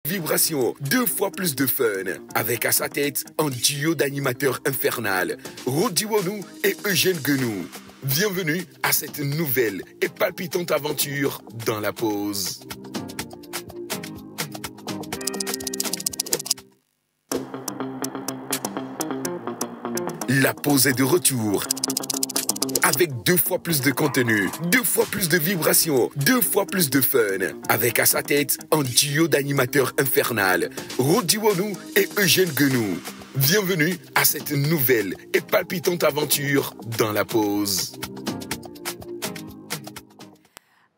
Vibration, 2 fois plus de fun. Avec à sa tête un duo d'animateurs infernal, Rodi Wonou et Eugène Guenou. Bienvenue à cette nouvelle et palpitante aventure dans la pause. La pause est de retour. Avec 2 fois plus de contenu, 2 fois plus de vibrations, 2 fois plus de fun. Avec à sa tête un duo d'animateurs infernal, Rodi Wonou et Eugène Guenou. Bienvenue à cette nouvelle et palpitante aventure dans la pause.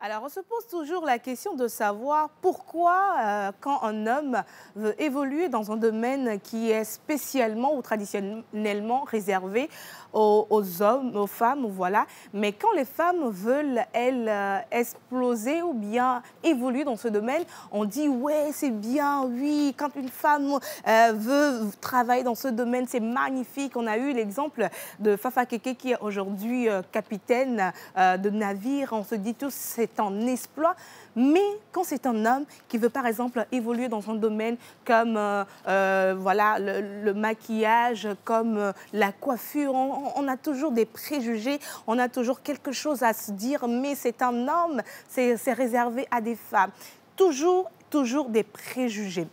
Alors, on se pose toujours la question de savoir pourquoi, quand un homme veut évoluer dans un domaine qui est spécialement ou traditionnellement réservé aux hommes, aux femmes, voilà. Mais quand les femmes veulent, elles, exploser ou bien évoluer dans ce domaine, on dit, ouais, c'est bien, oui, quand une femme veut travailler dans ce domaine, c'est magnifique. On a eu l'exemple de Fafa Keke qui est aujourd'hui capitaine de navire. On se dit tous, c'est un exploit. Mais quand c'est un homme qui veut, par exemple, évoluer dans un domaine comme voilà, le maquillage, comme la coiffure, on a toujours des préjugés, on a toujours quelque chose à se dire, mais c'est un homme, c'est réservé à des femmes. Toujours des préjugés.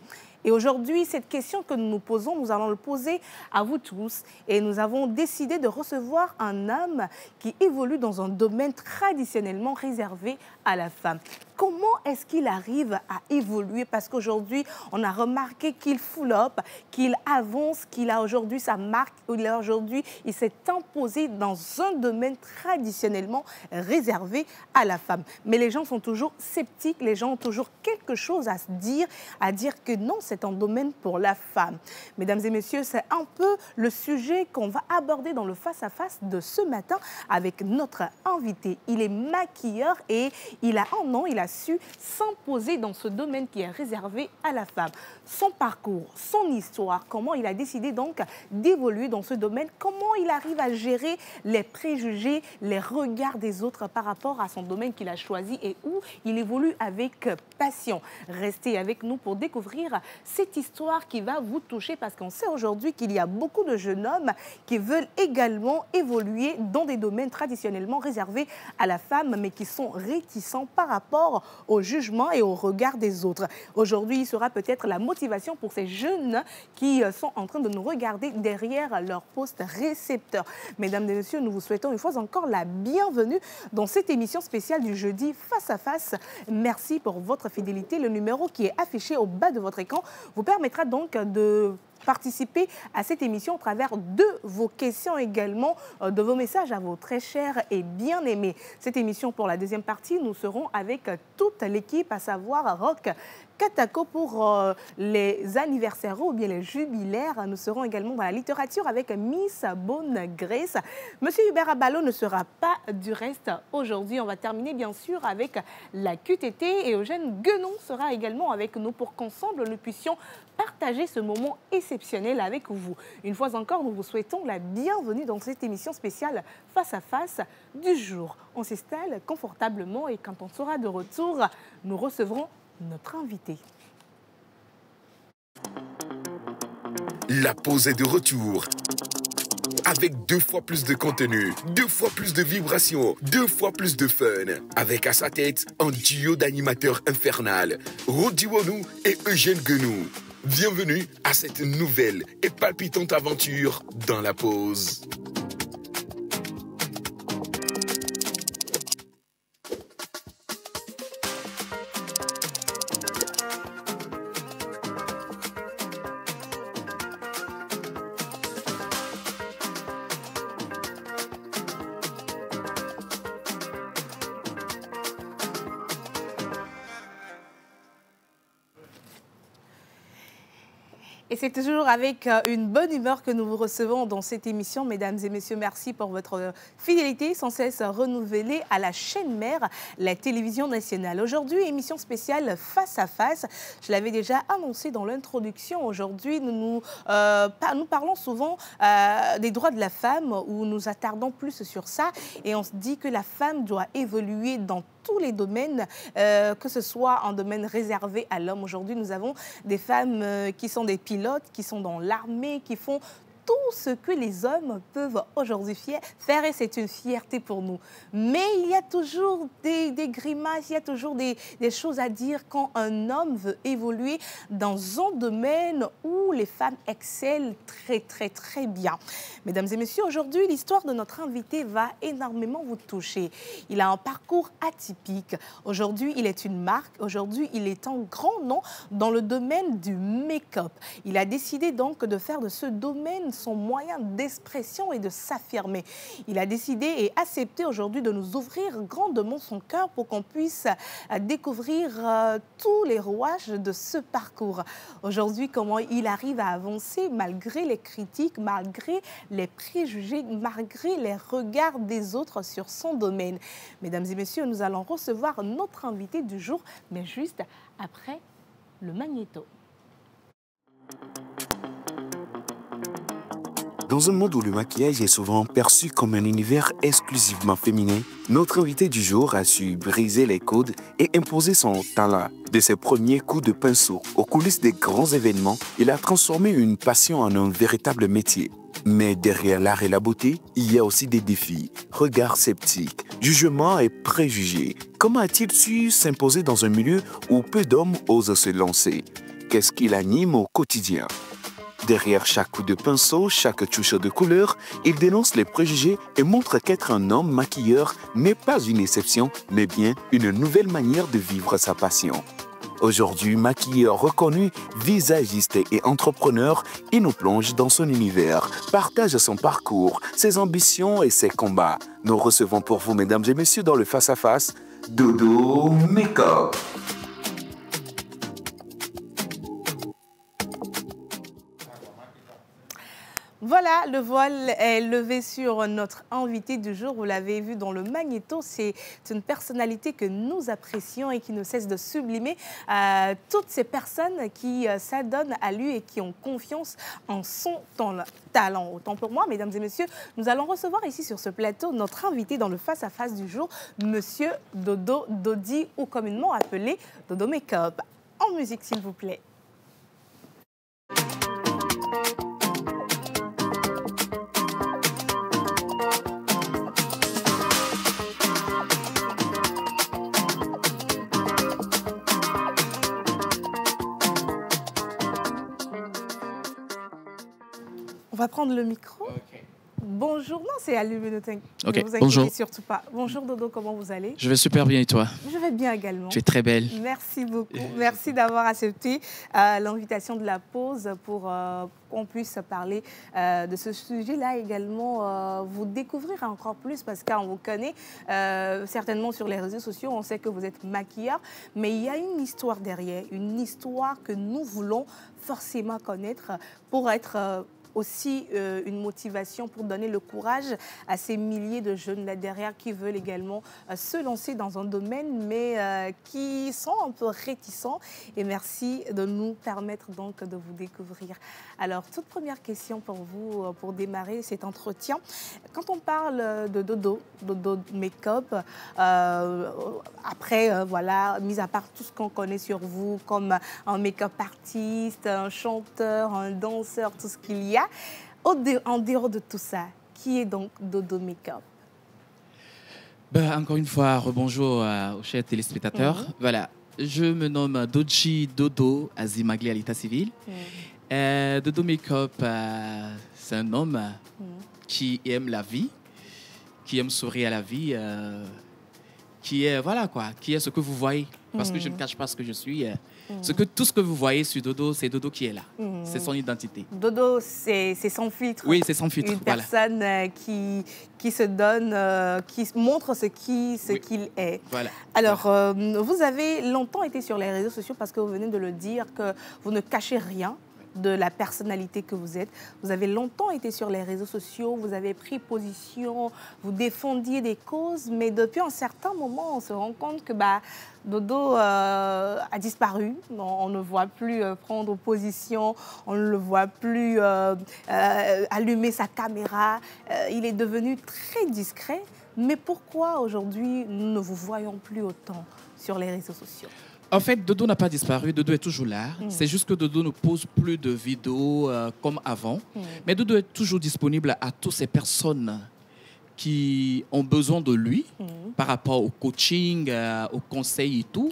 Et aujourd'hui, cette question que nous nous posons, nous allons le poser à vous tous. Et nous avons décidé de recevoir un homme qui évolue dans un domaine traditionnellement réservé à la femme. Comment est-ce qu'il arrive à évoluer? Parce qu'aujourd'hui, on a remarqué qu'il full up, qu'il avance, qu'il a aujourd'hui sa marque, aujourd'hui, il s'est imposé dans un domaine traditionnellement réservé à la femme. Mais les gens sont toujours sceptiques, les gens ont toujours quelque chose à se dire, à dire que non, c'est un domaine pour la femme. Mesdames et messieurs, c'est un peu le sujet qu'on va aborder dans le face-à-face de ce matin avec notre invité. Il est maquilleur et il a un nom, il a su s'imposer dans ce domaine qui est réservé à la femme. Son parcours, son histoire, comment il a décidé donc d'évoluer dans ce domaine, comment il arrive à gérer les préjugés, les regards des autres par rapport à son domaine qu'il a choisi et où il évolue avec passion. Restez avec nous pour découvrir cette histoire qui va vous toucher parce qu'on sait aujourd'hui qu'il y a beaucoup de jeunes hommes qui veulent également évoluer dans des domaines traditionnellement réservés à la femme mais qui sont réticents par rapport au jugement et au regard des autres. Aujourd'hui, il sera peut-être la motivation pour ces jeunes qui sont en train de nous regarder derrière leur poste récepteur. Mesdames et messieurs, nous vous souhaitons une fois encore la bienvenue dans cette émission spéciale du jeudi Face à Face. Merci pour votre fidélité. Le numéro qui est affiché au bas de votre écran vous permettra donc de participer à cette émission au travers de vos questions également, de vos messages à vos très chers et bien-aimés. Cette émission, pour la deuxième partie, nous serons avec toute l'équipe, à savoir Rock Katako pour les anniversaires ou bien les jubilaires. Nous serons également dans la littérature avec Miss Bonne Grace. Monsieur Hubert Abalo ne sera pas du reste aujourd'hui. On va terminer bien sûr avec la QTT et Eugène Guenon sera également avec nous pour qu'ensemble nous puissions partager ce moment exceptionnel avec vous. Une fois encore, nous vous souhaitons la bienvenue dans cette émission spéciale Face à Face du jour. On s'installe confortablement et quand on sera de retour, nous recevrons notre invité. La pause est de retour. Avec 2 fois plus de contenu, 2 fois plus de vibrations, 2 fois plus de fun. Avec à sa tête un duo d'animateurs infernal, Rodi Wonou et Eugène Guenou. Bienvenue à cette nouvelle et palpitante aventure dans la pause. Et c'est toujours avec une bonne humeur que nous vous recevons dans cette émission. Mesdames et messieurs, merci pour votre fidélité sans cesse renouvelée à la chaîne mère, la télévision nationale. Aujourd'hui, émission spéciale Face à Face. Je l'avais déjà annoncé dans l'introduction. Aujourd'hui, nous parlons souvent des droits de la femme, où nous attardons plus sur ça. Et on se dit que la femme doit évoluer dans tous les domaines, que ce soit en domaine réservé à l'homme. Aujourd'hui, nous avons des femmes qui sont des pilotes, qui sont dans l'armée, qui font tout ce que les hommes peuvent aujourd'hui faire et c'est une fierté pour nous. Mais il y a toujours des grimaces, il y a toujours des choses à dire quand un homme veut évoluer dans un domaine où les femmes excellent très bien. Mesdames et messieurs, aujourd'hui, l'histoire de notre invité va énormément vous toucher. Il a un parcours atypique. Aujourd'hui, il est une marque. Aujourd'hui, il est un grand nom dans le domaine du make-up. Il a décidé donc de faire de ce domaine son moyen d'expression et de s'affirmer. Il a décidé et accepté aujourd'hui de nous ouvrir grandement son cœur pour qu'on puisse découvrir tous les rouages de ce parcours. Aujourd'hui, comment il arrive à avancer malgré les critiques, malgré les préjugés, malgré les regards des autres sur son domaine. Mesdames et messieurs, nous allons recevoir notre invité du jour, mais juste après le magnéto. Dans un monde où le maquillage est souvent perçu comme un univers exclusivement féminin, notre invité du jour a su briser les codes et imposer son talent. De ses premiers coups de pinceau aux coulisses des grands événements, il a transformé une passion en un véritable métier. Mais derrière l'art et la beauté, il y a aussi des défis, regards sceptiques, jugements et préjugés. Comment a-t-il su s'imposer dans un milieu où peu d'hommes osent se lancer? Qu'est-ce qui l'anime au quotidien? Derrière chaque coup de pinceau, chaque touche de couleur, il dénonce les préjugés et montre qu'être un homme maquilleur n'est pas une exception, mais bien une nouvelle manière de vivre sa passion. Aujourd'hui, maquilleur reconnu, visagiste et entrepreneur, il nous plonge dans son univers, partage son parcours, ses ambitions et ses combats. Nous recevons pour vous, mesdames et messieurs, dans le face-à-face, Dodo Make-up. Voilà, le voile est levé sur notre invité du jour. Vous l'avez vu dans le magnéto, c'est une personnalité que nous apprécions et qui ne cesse de sublimer toutes ces personnes qui s'adonnent à lui et qui ont confiance en son talent. Autant pour moi, mesdames et messieurs, nous allons recevoir ici sur ce plateau notre invité dans le face-à-face du jour, Monsieur Dodo Dodi, ou communément appelé Dodo Make-up. En musique, s'il vous plaît. On va prendre le micro. Okay. Bonjour, non, c'est allumé, ne vous inquiétez bonjour. Surtout pas. Bonjour Dodo, comment vous allez? Je vais super bien et toi? Je vais bien également. Tu es très belle. Merci beaucoup. Merci d'avoir accepté l'invitation de la pause pour qu'on puisse parler de ce sujet-là également, vous découvrir encore plus parce qu'on vous connaît certainement sur les réseaux sociaux, on sait que vous êtes maquilleur, mais il y a une histoire derrière, une histoire que nous voulons forcément connaître pour être aussi une motivation pour donner le courage à ces milliers de jeunes là derrière qui veulent également se lancer dans un domaine mais qui sont un peu réticents. Et merci de nous permettre donc de vous découvrir. Alors, toute première question pour vous, pour démarrer cet entretien. Quand on parle de Dodo Make-up, après, voilà, mis à part tout ce qu'on connaît sur vous comme un make-up artiste, un chanteur, un danseur, tout ce qu'il y a, en dehors de tout ça, qui est donc Dodo Make-up? Encore une fois, rebonjour aux chers téléspectateurs. Voilà, je me nomme Doji Dodo Azimagli à l'état civil. Dodo Make-up, c'est un homme qui aime la vie, qui aime sourire à la vie, qui est, voilà quoi, qui est ce que vous voyez. Parce que je ne cache pas ce que je suis. Tout ce que vous voyez sur Dodo, c'est Dodo qui est là. C'est son identité. Dodo, c'est sans filtre. Oui, c'est sans filtre. Une personne qui se donne, qui montre ce qu'il est. Voilà. Alors, vous avez longtemps été sur les réseaux sociaux parce que vous venez de le dire, que vous ne cachez rien de la personnalité que vous êtes. Vous avez longtemps été sur les réseaux sociaux, vous avez pris position, vous défendiez des causes, mais depuis un certain moment, on se rend compte que Dodo a disparu. On ne voit plus prendre position, on ne le voit plus allumer sa caméra. Il est devenu très discret. Mais pourquoi aujourd'hui nous ne vous voyons plus autant sur les réseaux sociaux? En fait, Dodo n'a pas disparu, Dodo est toujours là. C'est juste que Dodo ne pose plus de vidéos comme avant. Mais Dodo est toujours disponible à toutes ces personnes qui ont besoin de lui par rapport au coaching, au conseil et tout.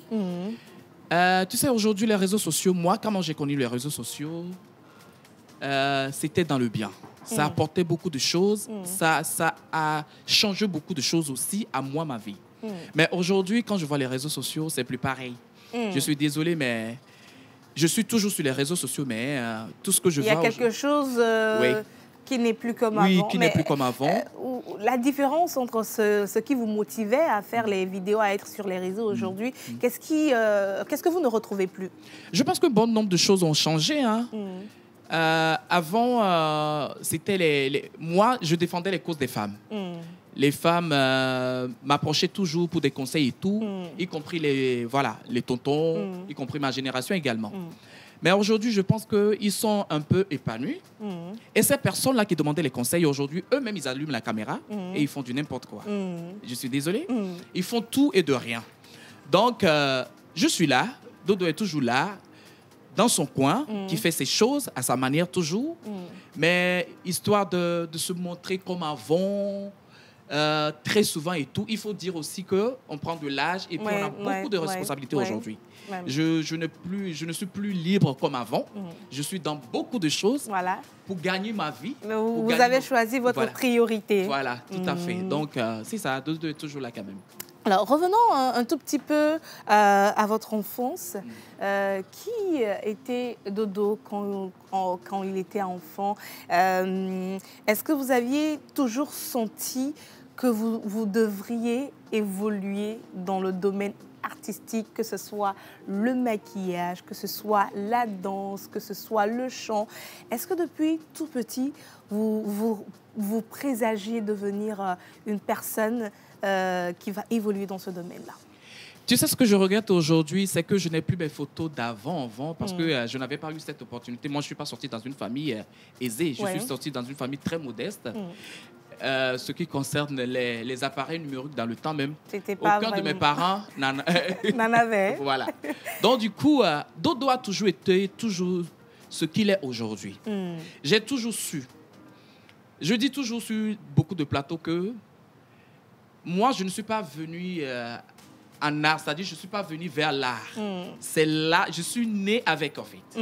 Tu sais, aujourd'hui, les réseaux sociaux, moi, comment j'ai connu les réseaux sociaux, c'était dans le bien. Ça a apporté beaucoup de choses. Ça a changé beaucoup de choses aussi à moi, ma vie. Mais aujourd'hui, quand je vois les réseaux sociaux, c'est plus pareil. Je suis désolé, mais je suis toujours sur les réseaux sociaux, mais tout ce que je vois... Il y a quelque chose qui n'est plus comme oui, avant. Qui n'est plus comme avant. La différence entre ce qui vous motivait à faire les vidéos, à être sur les réseaux aujourd'hui, qu'est-ce que vous ne retrouvez plus? Je pense que bon nombre de choses ont changé. Hein. Avant, c'était moi, je défendais les causes des femmes. Les femmes m'approchaient toujours pour des conseils et tout, y compris les tontons, y compris ma génération également. Mais aujourd'hui, je pense qu'ils sont un peu épanouis. Et ces personnes-là qui demandaient les conseils, aujourd'hui, eux-mêmes, ils allument la caméra et ils font du n'importe quoi. Je suis désolé. Ils font tout et de rien. Donc, je suis là. Dodo est toujours là, dans son coin, qui fait ses choses à sa manière toujours. Mais histoire de se montrer comme avant... très souvent et tout, il faut dire aussi qu'on prend de l'âge et puis on a beaucoup de responsabilités aujourd'hui. Je ne suis plus libre comme avant. Je suis dans beaucoup de choses pour gagner ma vie. Vous avez choisi votre priorité. Voilà, tout à fait. Donc, c'est ça, Dodo est toujours là quand même. Alors, revenons un tout petit peu à votre enfance. Qui était Dodo quand il était enfant? Est-ce que vous aviez toujours senti que vous devriez évoluer dans le domaine artistique, que ce soit le maquillage, que ce soit la danse, que ce soit le chant? Est-ce que depuis tout petit, vous présagiez devenir une personne qui va évoluer dans ce domaine-là? Tu sais, ce que je regrette aujourd'hui, c'est que je n'ai plus mes photos d'avant, parce que je n'avais pas eu cette opportunité. Moi, je ne suis pas sorti dans une famille aisée. Je suis sorti dans une famille très modeste. Ce qui concerne les appareils numériques dans le temps même, aucun de mes parents n'en avait. Voilà. Donc, du coup, Dodo a toujours été ce qu'il est aujourd'hui. J'ai toujours su. Je dis toujours sur beaucoup de plateaux que moi, je ne suis pas venu en art, c'est-à-dire je ne suis pas venu vers l'art. C'est là, je suis né avec, en fait.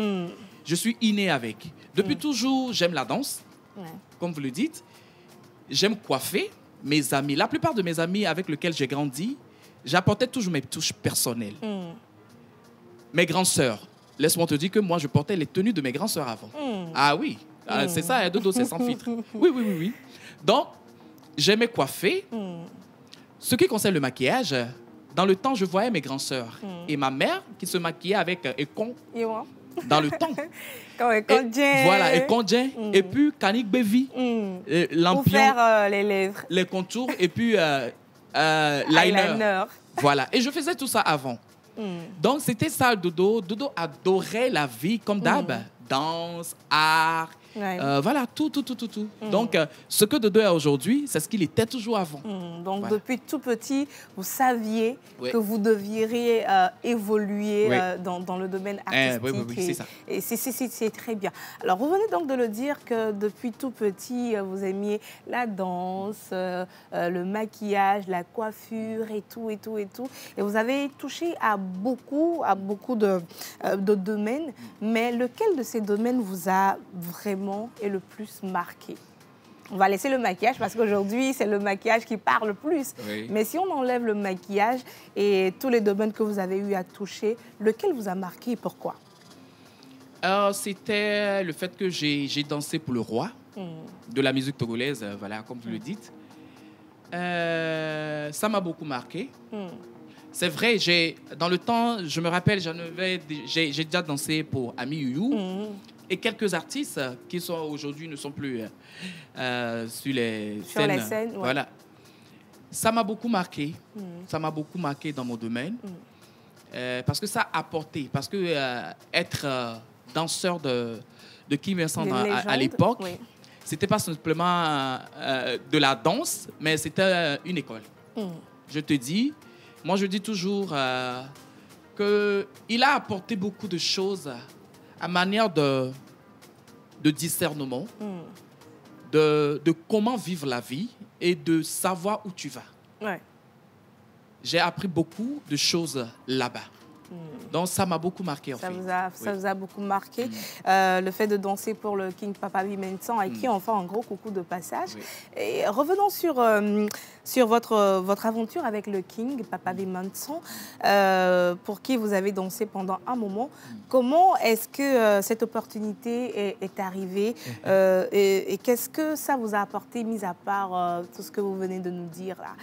Je suis inné avec. Depuis toujours, j'aime la danse, comme vous le dites. J'aime coiffer. Mes amis, la plupart de mes amis avec lesquels j'ai grandi, j'apportais toujours mes touches personnelles. Mes grandes sœurs, laisse-moi te dire que moi, je portais les tenues de mes grandes sœurs avant. Ah oui, c'est ça, hein, Dodo, c'est sans filtre. Oui. Donc, j'aimais coiffer. Ce qui concerne le maquillage, dans le temps, je voyais mes grandes sœurs et ma mère qui se maquillait avec Econ dans le temps. Voilà, Econdien. Et puis, Kanik Bevi, lampion. Pour faire les lèvres. Les contours et puis liner. Voilà, et je faisais tout ça avant. Donc, c'était ça, Dodo. Dodo adorait la vie comme d'hab. Danse, art, voilà, tout. Donc, ce que Dodo est aujourd'hui, c'est ce qu'il était toujours avant. Donc, depuis tout petit, vous saviez que vous devriez évoluer dans le domaine artistique. Oui, c'est ça. Et c'est très bien. Alors, vous venez donc de le dire que depuis tout petit, vous aimiez la danse, le maquillage, la coiffure et tout. Et vous avez touché à beaucoup de domaines. Mais lequel de ces domaines vous a vraiment et le plus marqué? On va laisser le maquillage parce qu'aujourd'hui, c'est le maquillage qui parle le plus. Mais si on enlève le maquillage et tous les domaines que vous avez eu à toucher, lequel vous a marqué et pourquoi? C'était le fait que j'ai dansé pour le roi de la musique togolaise, voilà, comme vous le dites. Ça m'a beaucoup marqué. C'est vrai, dans le temps, je me rappelle, j'ai déjà dansé pour Ami Youyou et quelques artistes qui sont aujourd'hui ne sont plus sur les scènes. Voilà. Ça m'a beaucoup marqué. Ça m'a beaucoup marqué dans mon domaine parce que ça a apporté. Parce que être danseur de Kim Vincent à l'époque, c'était pas simplement de la danse, mais c'était une école. Je te dis, moi je dis toujours qu'il a apporté beaucoup de choses à manière de discernement, de comment vivre la vie et de savoir où tu vas. Ouais. J'ai appris beaucoup de choses là-bas. Donc, ça m'a beaucoup marqué, en fait. Ça vous a beaucoup marqué. Le fait de danser pour le King Papabi Mensah, avec qui on fait un gros coucou de passage. Oui. Et revenons sur votre aventure avec le King Papabi Mensah, pour qui vous avez dansé pendant un moment. Comment est-ce que cette opportunité est arrivée et qu'est-ce que ça vous a apporté, mis à part tout ce que vous venez de nous dire là?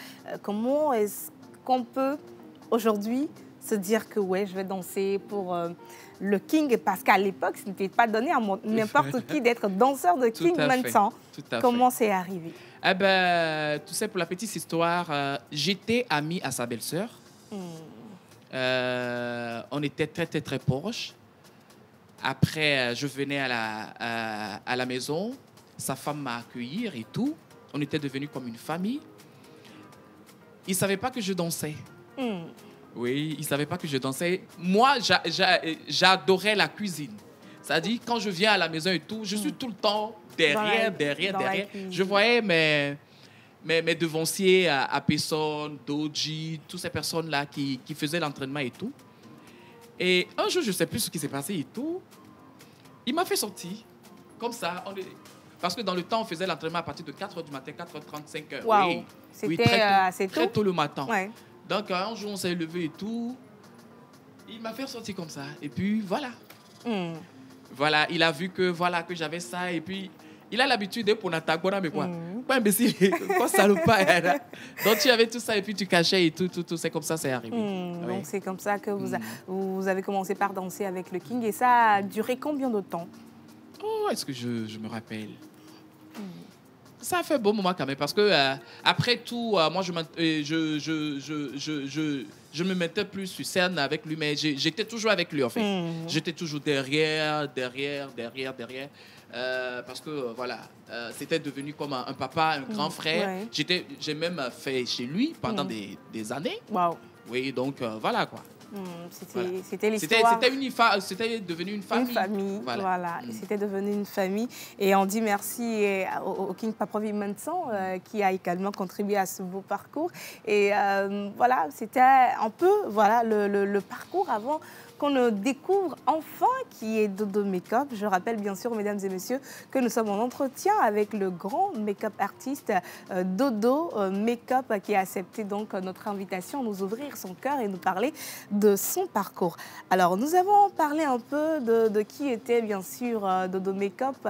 Comment est-ce qu'on peut aujourd'hui se dire que ouais, je vais danser pour le King, parce qu'à l'époque, ce n'était pas donné à n'importe qui d'être danseur de King Mensah. Comment c'est arrivé? Eh ben, tu sais, pour la petite histoire, j'étais ami à sa belle-sœur. On était très, très, très proches. Après, je venais à la maison. Sa femme m'a accueilli et tout. On était devenus comme une famille. Il ne savait pas que je dansais. Oui, il ne savait pas que je dansais. Moi, j'adorais la cuisine. C'est-à-dire, quand je viens à la maison et tout, je suis tout le temps derrière. Je voyais mes devanciers à Pesson, Doji, toutes ces personnes-là qui faisaient l'entraînement et tout. Et un jour, je ne sais plus ce qui s'est passé et tout. Il m'a fait sortir, comme ça. Parce que dans le temps, on faisait l'entraînement à partir de 4h du matin, 4h30, 5h. Wow. Oui, C'était assez tôt. Très tôt le matin. Ouais. Donc, un jour, on s'est levé et tout. Il m'a fait sortir comme ça. Et puis, voilà. Voilà, il a vu que j'avais ça. Et puis, il a l'habitude de pour Natagora, mais quoi? Pas imbécile, quoi salopard. Donc, tu avais tout ça et puis tu cachais et tout. C'est comme ça, c'est arrivé. Oui. Donc, c'est comme ça que vous avez commencé par danser avec le King. Et ça a duré combien de temps? Oh, est-ce que je me rappelle? Ça a fait un bon moment quand même, parce que après tout, moi, je me mettais plus sur scène avec lui, mais j'étais toujours avec lui, en fait. J'étais toujours derrière, parce que, voilà, c'était devenu comme un papa, un grand frère. Ouais. J'ai même fait chez lui pendant des années. Wow. Oui, donc, voilà, quoi. C'était l'histoire. C'était devenu une famille. Une famille, voilà. C'était devenu une famille. Et on dit merci au King Papabi Mensah qui a également contribué à ce beau parcours. Et voilà, c'était un peu le parcours avant qu'on ne découvre enfin qui est Dodo Makeup. Je rappelle bien sûr, mesdames et messieurs, que nous sommes en entretien avec le grand make-up artiste Dodo Makeup qui a accepté donc notre invitation, nous ouvrir son cœur et nous parler de son parcours. Alors, nous avons parlé un peu de qui était bien sûr Dodo Makeup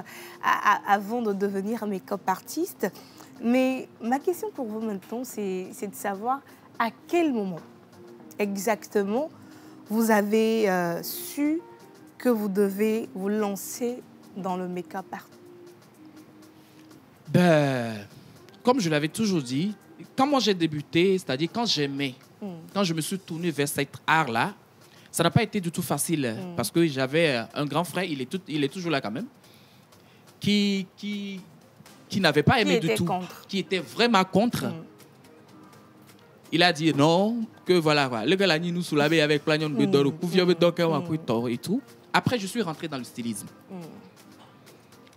avant de devenir make-up artiste. Mais ma question pour vous maintenant, c'est de savoir à quel moment exactement vous avez su que vous devez vous lancer dans le make-up art? Ben, comme je l'avais toujours dit, quand moi j'ai débuté, c'est-à-dire quand j'aimais, quand je me suis tourné vers cet art-là, ça n'a pas été du tout facile parce que j'avais un grand frère, il est toujours là quand même, qui n'avait pas aimé du tout, qui était vraiment contre. Il a dit non, que voilà, le gars nous soulavé avec plagnon de d'or, et tout. Après, je suis rentré dans le stylisme.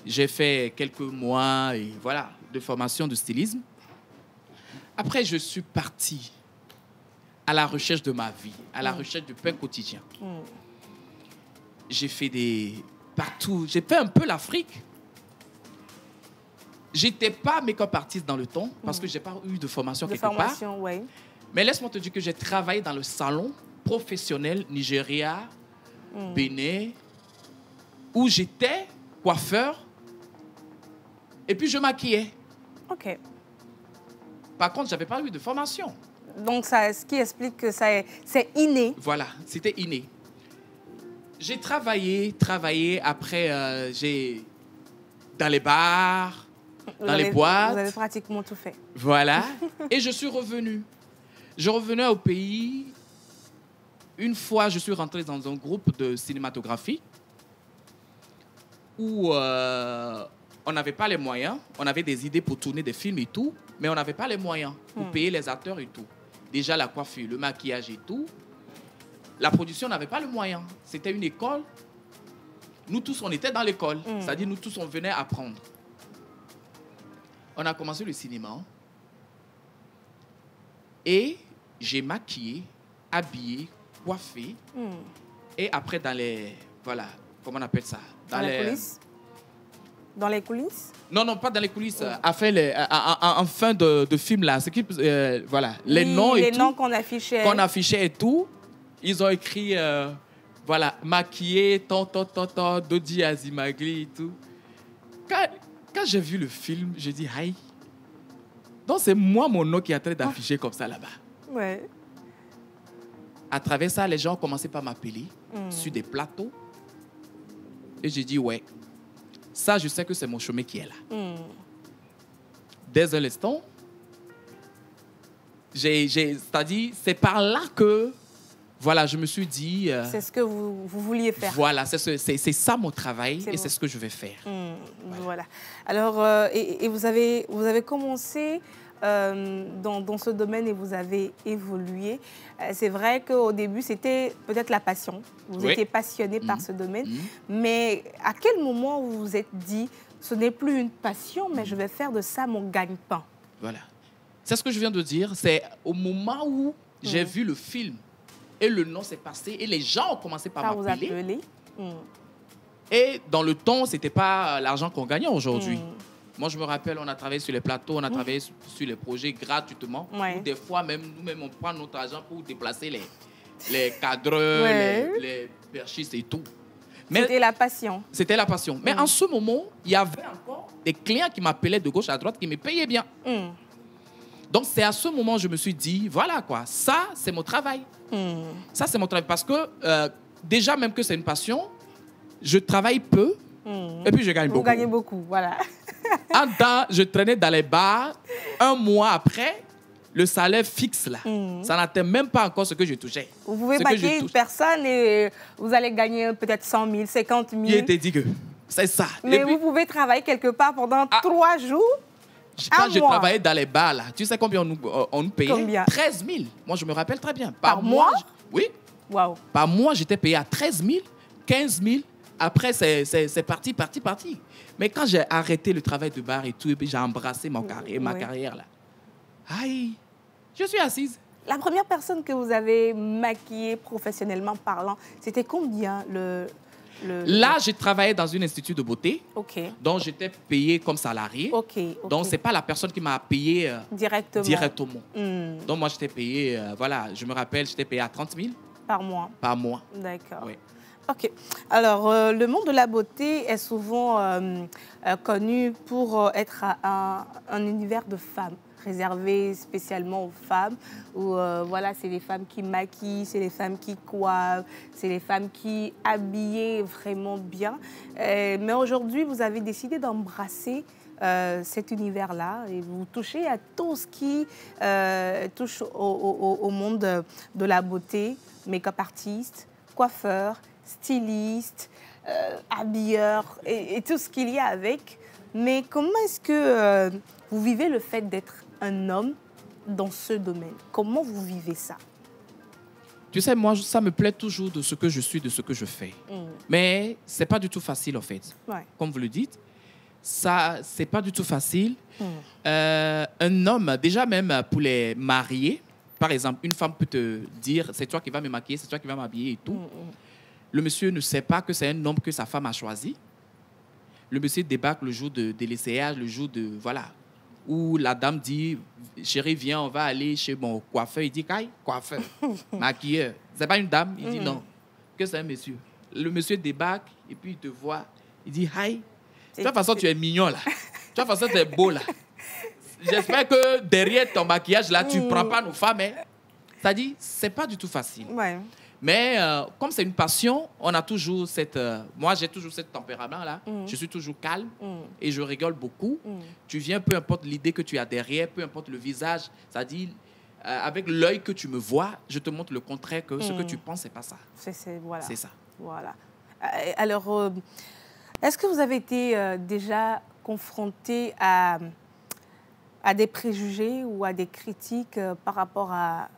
J'ai fait quelques mois et voilà, de formation de stylisme. Après, je suis parti à la recherche de ma vie, à la recherche du pain quotidien. J'ai fait partout. J'ai fait un peu l'Afrique. J'étais pas make-up artiste dans le temps parce que j'ai pas eu de formation quelque part. Ouais. Mais laisse-moi te dire que j'ai travaillé dans le salon professionnel Nigeria, Bénin, où j'étais coiffeur et puis je maquillais. OK. Par contre, j'avais pas eu de formation. Donc, ce qui explique que c'est inné. Voilà, c'était inné. J'ai travaillé. Après, dans les bars, dans les boîtes. Vous avez pratiquement tout fait. Voilà. Et je suis revenu. Je revenais au pays. Une fois, je suis rentré dans un groupe de cinématographie où on n'avait pas les moyens. On avait des idées pour tourner des films et tout, mais on n'avait pas les moyens pour payer les acteurs et tout. Déjà, la coiffure, le maquillage et tout. La production n'avait pas le moyen. C'était une école. Nous tous, on était dans l'école. C'est-à-dire, nous tous, on venait apprendre. On a commencé le cinéma. Et j'ai maquillé, habillé, coiffé. Et après, dans les... Voilà, comment on appelle ça? Dans les coulisses? Dans les coulisses? Non, pas dans les coulisses. En fin de film, là. Voilà, les noms et tout. Les noms qu'on affichait. Qu'on affichait et tout. Ils ont écrit, voilà, maquillé, Dodi Azimagli et tout. Quand j'ai vu le film, j'ai dit, aïe. Donc, c'est moi, mon nom qui est en train d'afficher comme ça là-bas. Ouais. À travers ça, les gens ont commencé par m'appeler sur des plateaux. Et j'ai dit, ouais, ça, je sais que c'est mon chemin qui est là. Dès un instant, c'est-à-dire, c'est par là que, voilà, je me suis dit... c'est ce que vous vouliez faire. Voilà, c'est ça mon travail et c'est ce que je vais faire. Voilà. Alors, et vous avez commencé dans ce domaine et vous avez évolué. C'est vrai qu'au début, c'était peut-être la passion. Vous étiez passionné par ce domaine. Mais à quel moment vous vous êtes dit, ce n'est plus une passion, mais je vais faire de ça mon gagne-pain? Voilà. C'est ce que je viens de dire. C'est au moment où j'ai vu le film et le nom s'est passé et les gens ont commencé par m'appeler. Et dans le temps, ce n'était pas l'argent qu'on gagnait aujourd'hui. Moi, je me rappelle, on a travaillé sur les plateaux, on a travaillé sur les projets gratuitement. Ou des fois, même nous-mêmes, on prend notre argent pour déplacer les cadreurs, les perchistes et tout. C'était la passion. C'était la passion. Mais en ce moment, il y avait encore des clients qui m'appelaient de gauche à droite, qui me payaient bien. Donc, c'est à ce moment que je me suis dit, voilà quoi, ça, c'est mon travail. Ça, c'est mon travail. Parce que déjà, même que c'est une passion, je travaille peu et puis je gagne beaucoup. Vous gagnez beaucoup, voilà. En temps, je traînais dans les bars. Un mois après, le salaire fixe, là, ça n'atteint même pas encore ce que je touchais. Vous pouvez maquiller une personne et vous allez gagner peut-être 100 000, 50 000. Il était dit que c'est ça. Mais puis, vous pouvez travailler quelque part pendant 3 jours. Quand je travaillais dans les bars, là, tu sais combien on nous payait? Combien? 13 000. Moi, je me rappelle très bien. Par mois? Oui. Wow. Par mois, j'étais payé à 13 000, 15 000. Après, c'est parti. Mais quand j'ai arrêté le travail de bar et tout, et puis j'ai embrassé ma carrière, là, aïe, je suis assise. La première personne que vous avez maquillée professionnellement parlant, c'était combien Là, j'ai travaillé dans un institut de beauté, dont j'étais payé comme salarié. Donc, ce n'est pas la personne qui m'a payé directement. Donc, moi, j'étais payé, voilà, je me rappelle, j'étais payé à 30 000. Par mois. Par mois. D'accord. Oui. OK. Alors, le monde de la beauté est souvent connu pour être un univers de femmes, réservé spécialement aux femmes, où voilà, c'est les femmes qui maquillent, c'est les femmes qui coiffent, c'est les femmes qui habillent vraiment bien. Mais aujourd'hui, vous avez décidé d'embrasser cet univers-là et vous touchez à tout ce qui touche au monde de la beauté, make-up artiste, coiffeur, styliste, habilleur et tout ce qu'il y a avec. Mais comment est-ce que vous vivez le fait d'être un homme dans ce domaine? Comment vous vivez ça? Tu sais, moi, ça me plaît toujours de ce que je suis, de ce que je fais. Mais ce n'est pas du tout facile, en fait. Comme vous le dites, ça, ce n'est pas du tout facile. Un homme, déjà même pour les mariés, par exemple, une femme peut te dire, c'est toi qui vas me maquiller, c'est toi qui vas m'habiller et tout. Le monsieur ne sait pas que c'est un homme que sa femme a choisi. Le monsieur débarque le jour de l'essayage, le jour de... Voilà. Où la dame dit, chérie, viens, on va aller chez mon coiffeur. Il dit, Kai, coiffeur, maquilleur. C'est pas une dame? Il dit non, que c'est un monsieur. Le monsieur débarque et puis il te voit. Il dit, hi. De toute façon, tu es mignon là. De toute façon, tu es beau là. J'espère que derrière ton maquillage là, tu ne prends pas nos femmes. Hein. C'est-à-dire, c'est pas du tout facile. Mais comme c'est une passion, on a toujours cette... moi, j'ai toujours ce tempérament-là. Je suis toujours calme et je rigole beaucoup. Tu viens, peu importe l'idée que tu as derrière, peu importe le visage. C'est-à-dire, avec l'œil que tu me vois, je te montre le contraire, que ce que tu penses, c'est pas ça. Voilà. C'est ça. Voilà. Alors, est-ce que vous avez été déjà confronté à des préjugés ou à des critiques par rapport à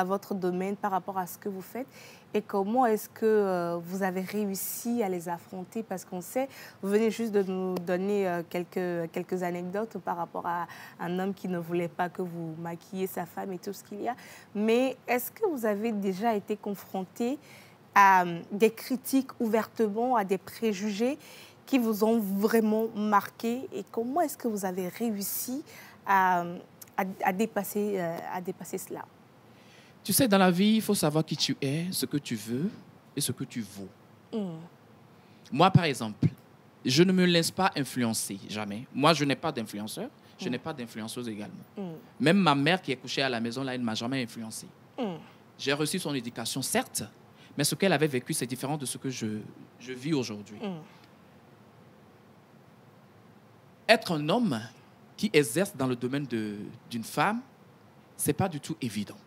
votre domaine, par rapport à ce que vous faites? Et comment est-ce que vous avez réussi à les affronter? Parce qu'on sait, vous venez juste de nous donner quelques anecdotes par rapport à un homme qui ne voulait pas que vous maquilliez sa femme et tout ce qu'il y a. Mais est-ce que vous avez déjà été confronté à des critiques ouvertement, à des préjugés qui vous ont vraiment marqué? Et comment est-ce que vous avez réussi à dépasser cela? Tu sais, dans la vie, il faut savoir qui tu es, ce que tu veux et ce que tu vaux. Moi, par exemple, je ne me laisse pas influencer, jamais. Moi, je n'ai pas d'influenceur, je n'ai pas d'influenceuse également. Même ma mère qui est couchée à la maison, là, elle ne m'a jamais influencé. J'ai reçu son éducation, certes, mais ce qu'elle avait vécu, c'est différent de ce que je vis aujourd'hui. Être un homme qui exerce dans le domaine d'une femme, ce n'est pas du tout évident.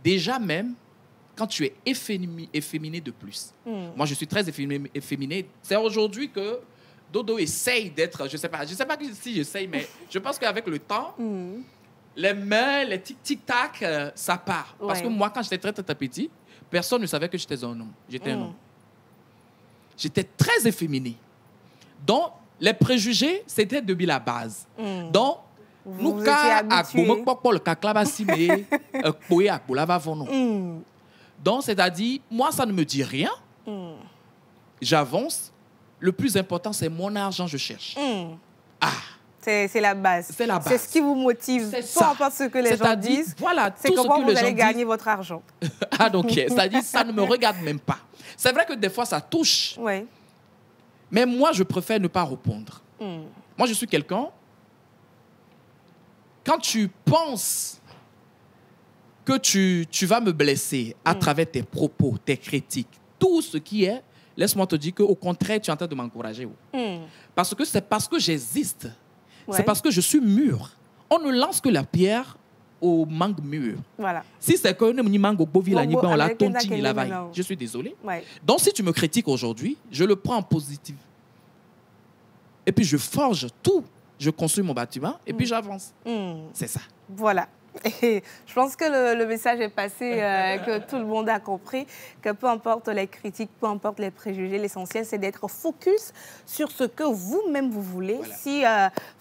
Déjà même, quand tu es efféminé de plus. Moi, je suis très efféminé. C'est aujourd'hui que Dodo essaye d'être, je sais pas si j'essaye, mais je pense qu'avec le temps, les mains, les tic-tac, ça part. Parce que moi, quand j'étais très petit, personne ne savait que j'étais un homme. J'étais un homme. J'étais très efféminé. Donc, les préjugés, c'était depuis la base. Donc, nous, donc, c'est-à-dire, moi, ça ne me dit rien. J'avance. Le plus important, c'est mon argent, je cherche. C'est la base. C'est la base. C'est ce qui vous motive. Peu importe ce que les gens disent, voilà, c'est comment vous allez gagner votre argent. Ah, donc, c'est-à-dire, ça ne me regarde même pas. C'est vrai que des fois, ça touche. Oui. Mais moi, je préfère ne pas répondre. Moi, je suis quelqu'un... Quand tu penses que tu vas me blesser à travers tes propos, tes critiques, tout ce qui est, laisse-moi te dire qu'au contraire, tu es en train de m'encourager. Parce que c'est parce que j'existe. C'est parce que je suis mûr. On ne lance que la pierre au mangue mûr. Voilà. Si c'est que je suis désolé. Donc, si tu me critiques aujourd'hui, je le prends en positif. Et puis, je forge tout. Je construis mon bâtiment et puis j'avance. C'est ça. Voilà. Et je pense que le message est passé, que tout le monde a compris, que peu importe les critiques, peu importe les préjugés, l'essentiel, c'est d'être focus sur ce que vous-même vous voulez. Voilà. Si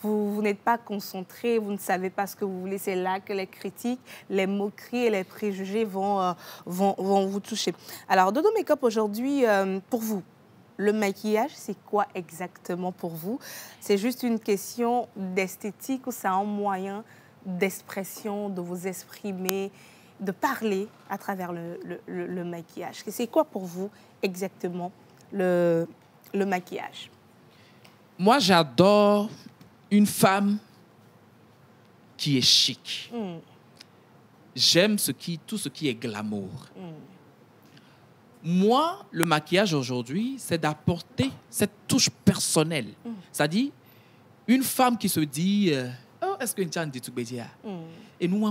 vous n'êtes pas concentré, vous ne savez pas ce que vous voulez, c'est là que les critiques, les moqueries et les préjugés vont vous toucher. Alors, Dodo Make-up, aujourd'hui, pour vous, le maquillage, c'est quoi exactement pour vous? C'est juste une question d'esthétique ou c'est un moyen d'expression, de vous exprimer, de parler à travers le maquillage? C'est quoi pour vous exactement le maquillage? Moi, j'adore une femme qui est chic. J'aime tout ce qui est glamour. Moi, le maquillage aujourd'hui, c'est d'apporter cette touche personnelle. C'est-à-dire, une femme qui se dit oh, est-ce que tu as dit tout bédia? Et nous,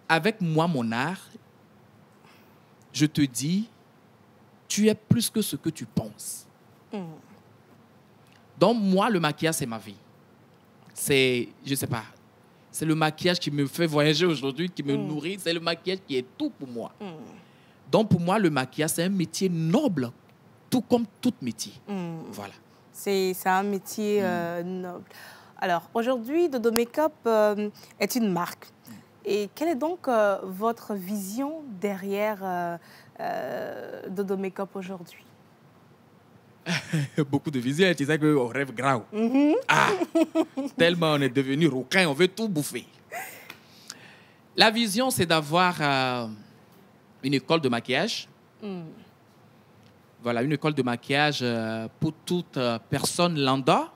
avec moi, mon art, je te dis, tu es plus que ce que tu penses. Donc, moi, le maquillage, c'est ma vie. C'est, je sais pas, c'est le maquillage qui me fait voyager aujourd'hui, qui me nourrit. C'est le maquillage qui est tout pour moi. Donc, pour moi, le maquillage, c'est un métier noble, tout comme tout métier. Voilà. C'est un métier noble. Alors, aujourd'hui, Dodo Make-up est une marque. Et quelle est donc votre vision derrière Dodo Make-up aujourd'hui? Beaucoup de visions, tu sais qu'on rêve grand. Tellement on est devenu rouquin, on veut tout bouffer. La vision, c'est d'avoir une école de maquillage. Voilà, une école de maquillage pour toute personne lambda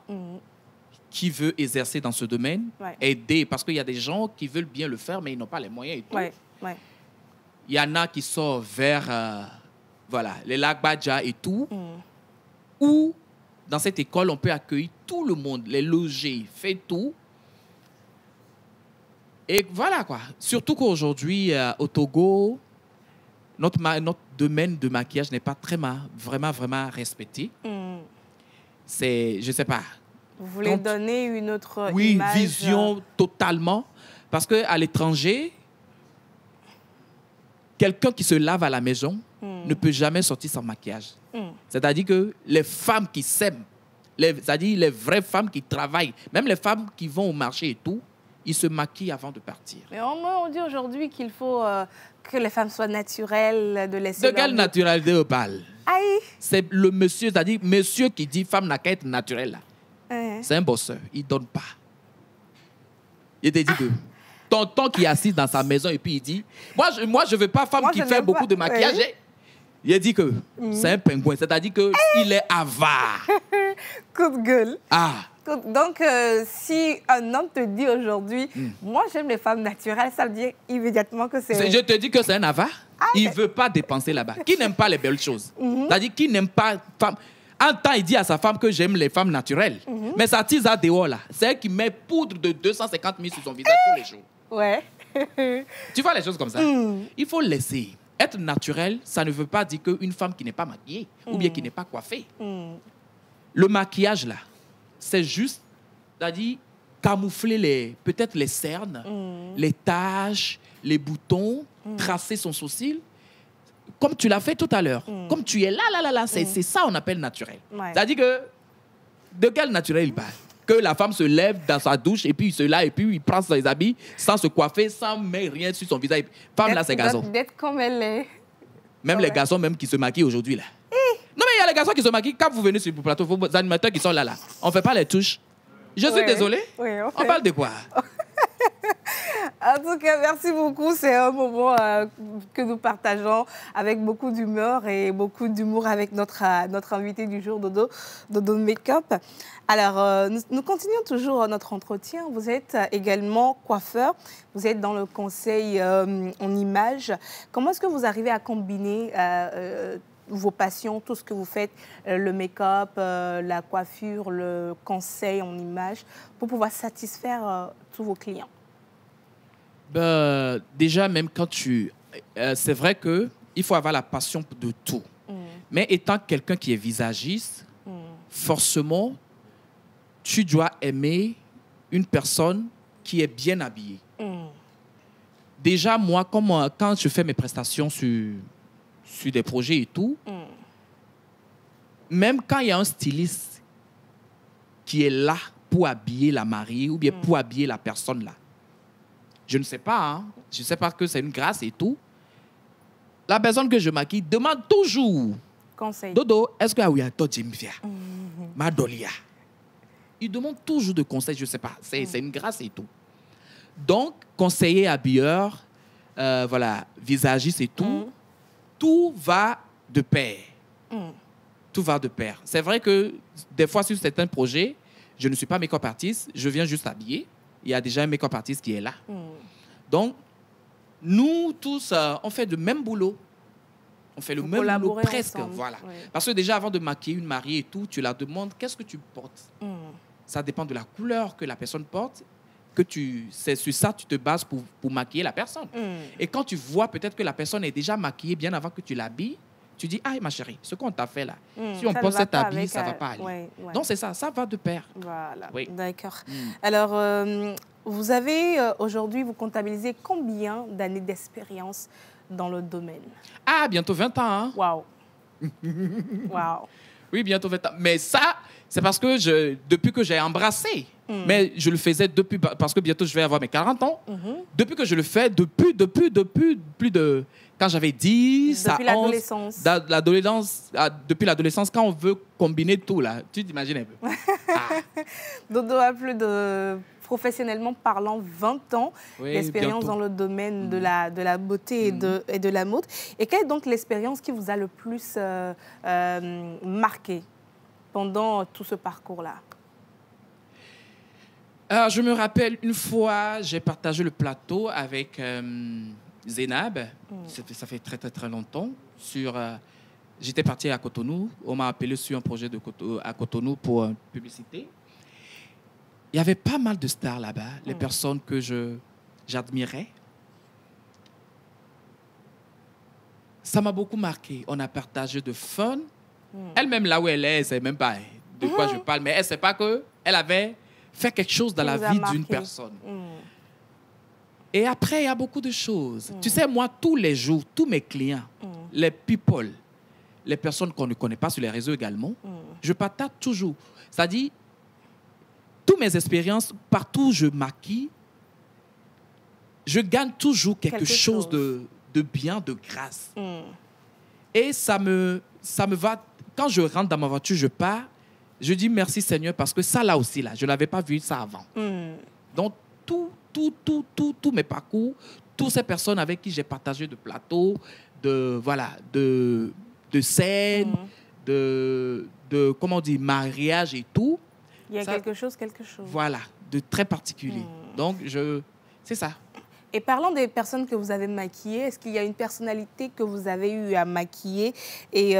qui veut exercer dans ce domaine, aider, parce qu'il y a des gens qui veulent bien le faire, mais ils n'ont pas les moyens et tout. Il y en a qui sortent vers voilà, les lacs Badja et tout, où dans cette école, on peut accueillir tout le monde, les loger, faire tout. Et voilà quoi. Surtout qu'aujourd'hui, au Togo, notre domaine de maquillage n'est pas vraiment respecté. c'est, je sais pas. Vous voulez donner une autre Oui, image. vision totalement. Parce qu'à l'étranger, quelqu'un qui se lave à la maison ne peut jamais sortir sans maquillage. C'est-à-dire que les femmes qui s'aiment, c'est-à-dire les vraies femmes qui travaillent, même les femmes qui vont au marché et tout, ils se maquillent avant de partir. Mais on dit aujourd'hui qu'il faut que les femmes soient naturelles, de laisser De quelle naturalité on parle? Aïe. C'est le monsieur, c'est-à-dire monsieur qui dit femme n'a qu'à être naturelle. Là. C'est un bosseur, il ne donne pas. Il te dit que tonton qui est assis dans sa maison et puis il dit, moi je ne veux pas femme qui fait beaucoup de maquillage. Ouais. Il dit que c'est un pingouin, c'est-à-dire qu'il est avare. Coup de gueule. Ah. Donc, si un homme te dit aujourd'hui, moi j'aime les femmes naturelles, ça veut dire immédiatement que c'est... Je te dis que c'est un avare. Il ne veut pas dépenser là-bas. Qui n'aime pas les belles choses? C'est-à-dire qui n'aime pas femme. En temps, il dit à sa femme que j'aime les femmes naturelles. Mais sa tisa dehors là, c'est elle qui met poudre de 250 000 sur son visage tous les jours. Ouais. Tu vois les choses comme ça? Il faut laisser. Être naturel, ça ne veut pas dire qu'une femme qui n'est pas maquillée ou bien qui n'est pas coiffée. Le maquillage, là, c'est juste, c'est-à-dire camoufler peut-être les cernes, les taches, les boutons, tracer son sourcil, comme tu l'as fait tout à l'heure. Comme tu es là, c'est ça qu'on appelle naturel. Ouais. C'est-à-dire que, de quel naturel il parle? Que la femme se lève dans sa douche et puis il se lave et puis il prend ses habits sans se coiffer, sans mettre rien sur son visage. Femme, là, c'est gazon. D'être comme elle est. Même les garçons même qui se maquillent aujourd'hui, là. Non, mais il y a les garçons qui se maquillent. Quand vous venez sur le plateau, vos animateurs qui sont là. On ne fait pas les touches. Je suis désolé. Oui, on parle de quoi? En tout cas, merci beaucoup. C'est un moment que nous partageons avec beaucoup d'humeur et beaucoup d'humour avec notre invité du jour, Dodo Make-up. Alors, nous continuons toujours notre entretien. Vous êtes également coiffeur. Vous êtes dans le conseil en images. Comment est-ce que vous arrivez à combiner vos passions, tout ce que vous faites, le make-up, la coiffure, le conseil en images, pour pouvoir satisfaire tous vos clients? Déjà, même quand c'est vrai qu'il faut avoir la passion de tout. Mais étant quelqu'un qui est visagiste, forcément, tu dois aimer une personne qui est bien habillée. Déjà, moi, quand je fais mes prestations sur des projets et tout, même quand il y a un styliste qui est là pour habiller la mariée ou bien pour habiller la personne là, je ne sais pas, hein. Je ne sais pas que c'est une grâce et tout. La personne que je maquille demande toujours conseil. Dodo, est-ce que Aouya toi Jimvia Madolia? Il demande toujours de conseils, je ne sais pas. C'est une grâce et tout. Donc, conseiller habilleur, voilà, visagiste et tout, tout va de pair. Tout va de pair. C'est vrai que des fois, sur certains projets, je ne suis pas make-up artiste, je viens juste habiller. Il y a déjà un make-up artiste qui est là. Donc, nous tous, on fait le même boulot. On fait le même boulot presque. Voilà. Oui. Parce que déjà, avant de maquiller une mariée et tout, tu la demandes qu'est-ce que tu portes. Ça dépend de la couleur que la personne porte. C'est sur ça que tu te bases pour maquiller la personne. Et quand tu vois peut-être que la personne est déjà maquillée bien avant que tu l'habilles, tu dis, ah, ma chérie, ce qu'on t'a fait là, si on porte cet habit, ça ne va pas aller. Ouais. Donc, c'est ça va de pair. Voilà, oui. D'accord. Alors, vous avez aujourd'hui, vous comptabilisez combien d'années d'expérience dans le domaine? Ah, bientôt 20 ans. Hein? Waouh. Waouh. Oui, bientôt 20 ans. Mais ça, c'est parce que depuis que j'ai embrassé, mais je le faisais parce que bientôt je vais avoir mes 40 ans. Depuis que je le fais, depuis plus de... Quand j'avais 10 depuis l'adolescence. Depuis l'adolescence, quand on veut combiner tout, là, tu t'imagines un peu. Dodo a plus de, professionnellement parlant, 20 ans d'expérience dans le domaine de la beauté et de la mode. Et quelle est donc l'expérience qui vous a le plus marqué pendant tout ce parcours-là? Je me rappelle, une fois, j'ai partagé le plateau avec... Zénab, ça fait très, très, très longtemps. J'étais parti à Cotonou. On m'a appelé sur un projet à Cotonou pour une publicité. Il y avait pas mal de stars là-bas, les personnes que j'admirais. Ça m'a beaucoup marqué. On a partagé de fun. Elle-même, là où elle est, c'est même pas de quoi je parle, mais elle ne sait pas qu'elle avait fait quelque chose dans la vie d'une personne. Et après, il y a beaucoup de choses. Tu sais, moi, tous les jours, tous mes clients, les people, les personnes qu'on ne connaît pas sur les réseaux également, je partage toujours. C'est-à-dire, toutes mes expériences, partout où je maquille, je gagne toujours quelque chose de bien, de grâce. Et ça me va. Quand je rentre dans ma voiture, je pars, je dis merci Seigneur parce que ça là aussi, là, je ne l'avais pas vu ça avant. Donc, tous mes parcours, toutes ces personnes avec qui j'ai partagé de plateaux, de scènes, comment on dit, mariage et tout. Il y a quelque chose. Voilà, de très particulier. Donc, c'est ça. Et parlant des personnes que vous avez maquillées, est-ce qu'il y a une personnalité que vous avez eu à maquiller et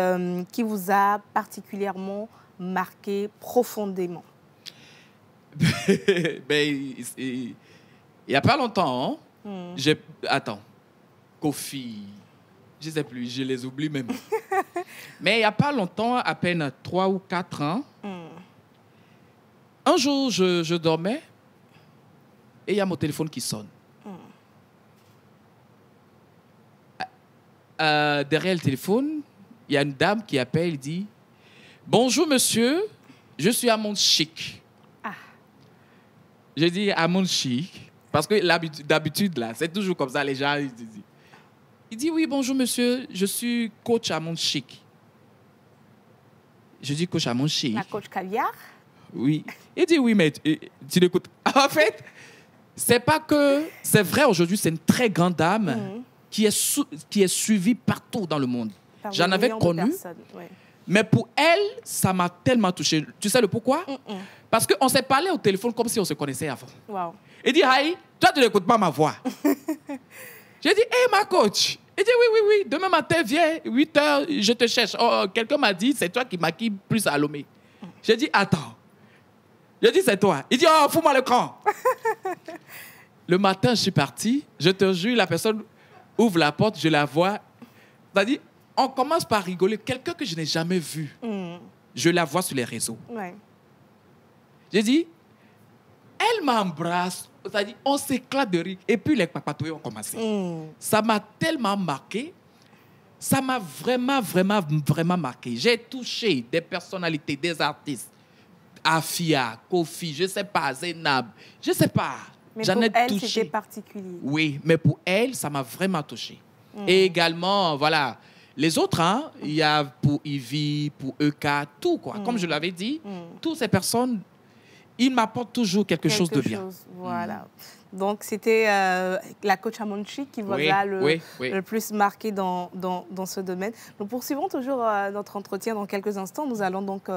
qui vous a particulièrement marqué profondément? Il n'y a pas longtemps, attends, Kofi, je ne sais plus, je les oublie même. Mais il n'y a pas longtemps, à peine 3 ou 4 ans, un jour, je dormais et il y a mon téléphone qui sonne. Derrière le téléphone, il y a une dame qui appelle et dit « Bonjour monsieur, je suis à Monde Chic. » Je dis « à Monde Chic » parce que d'habitude, là, c'est toujours comme ça, les gens ils disent. Il dit « Oui, bonjour monsieur, je suis coach à Monde Chic. » Je dis « Coach à Monde Chic. » La coach caviar? Oui. Il dit « Oui, mais tu l'écoutes. » En fait, c'est pas que... C'est vrai, aujourd'hui, c'est une très grande dame qui est suivie partout dans le monde. J'en avais connu, mais pour elle, ça m'a tellement touché. Tu sais le pourquoi? Parce qu'on s'est parlé au téléphone comme si on se connaissait avant. Wow. Il dit, Haï, toi, tu n'écoutes pas ma voix. J'ai dit, hé, ma coach. Il dit, oui, demain matin, viens, 8 heures, je te cherche. Oh, quelqu'un m'a dit, c'est toi qui maquilles plus à Lomé. J'ai dit, attends. J'ai dit, c'est toi. Il dit, oh, fous-moi le cran. Le matin, je suis parti. Je te jure, la personne ouvre la porte, je la vois. C'est-à-dire, on commence par rigoler. Quelqu'un que je n'ai jamais vu, je la vois sur les réseaux. Ouais. J'ai dit, elle m'embrasse. C'est-à-dire, on s'éclate de rire. Et puis, les papatouilles ont commencé. Ça m'a tellement marqué. Ça m'a vraiment marqué. J'ai touché des personnalités, des artistes. Afia, Kofi, je ne sais pas, Zainab, je ne sais pas. Mais pour elle, c'était particulier. Oui, mais pour elle, ça m'a vraiment touché. Et également, voilà, les autres, hein, il y a pour Ivy, pour EK, tout, quoi. Comme je l'avais dit, toutes ces personnes, ils m'apportent toujours quelque chose de bien. Voilà. Donc, c'était la coach Amonchi qui vous a le plus marqué dans ce domaine. Nous poursuivons toujours notre entretien dans quelques instants. Nous allons donc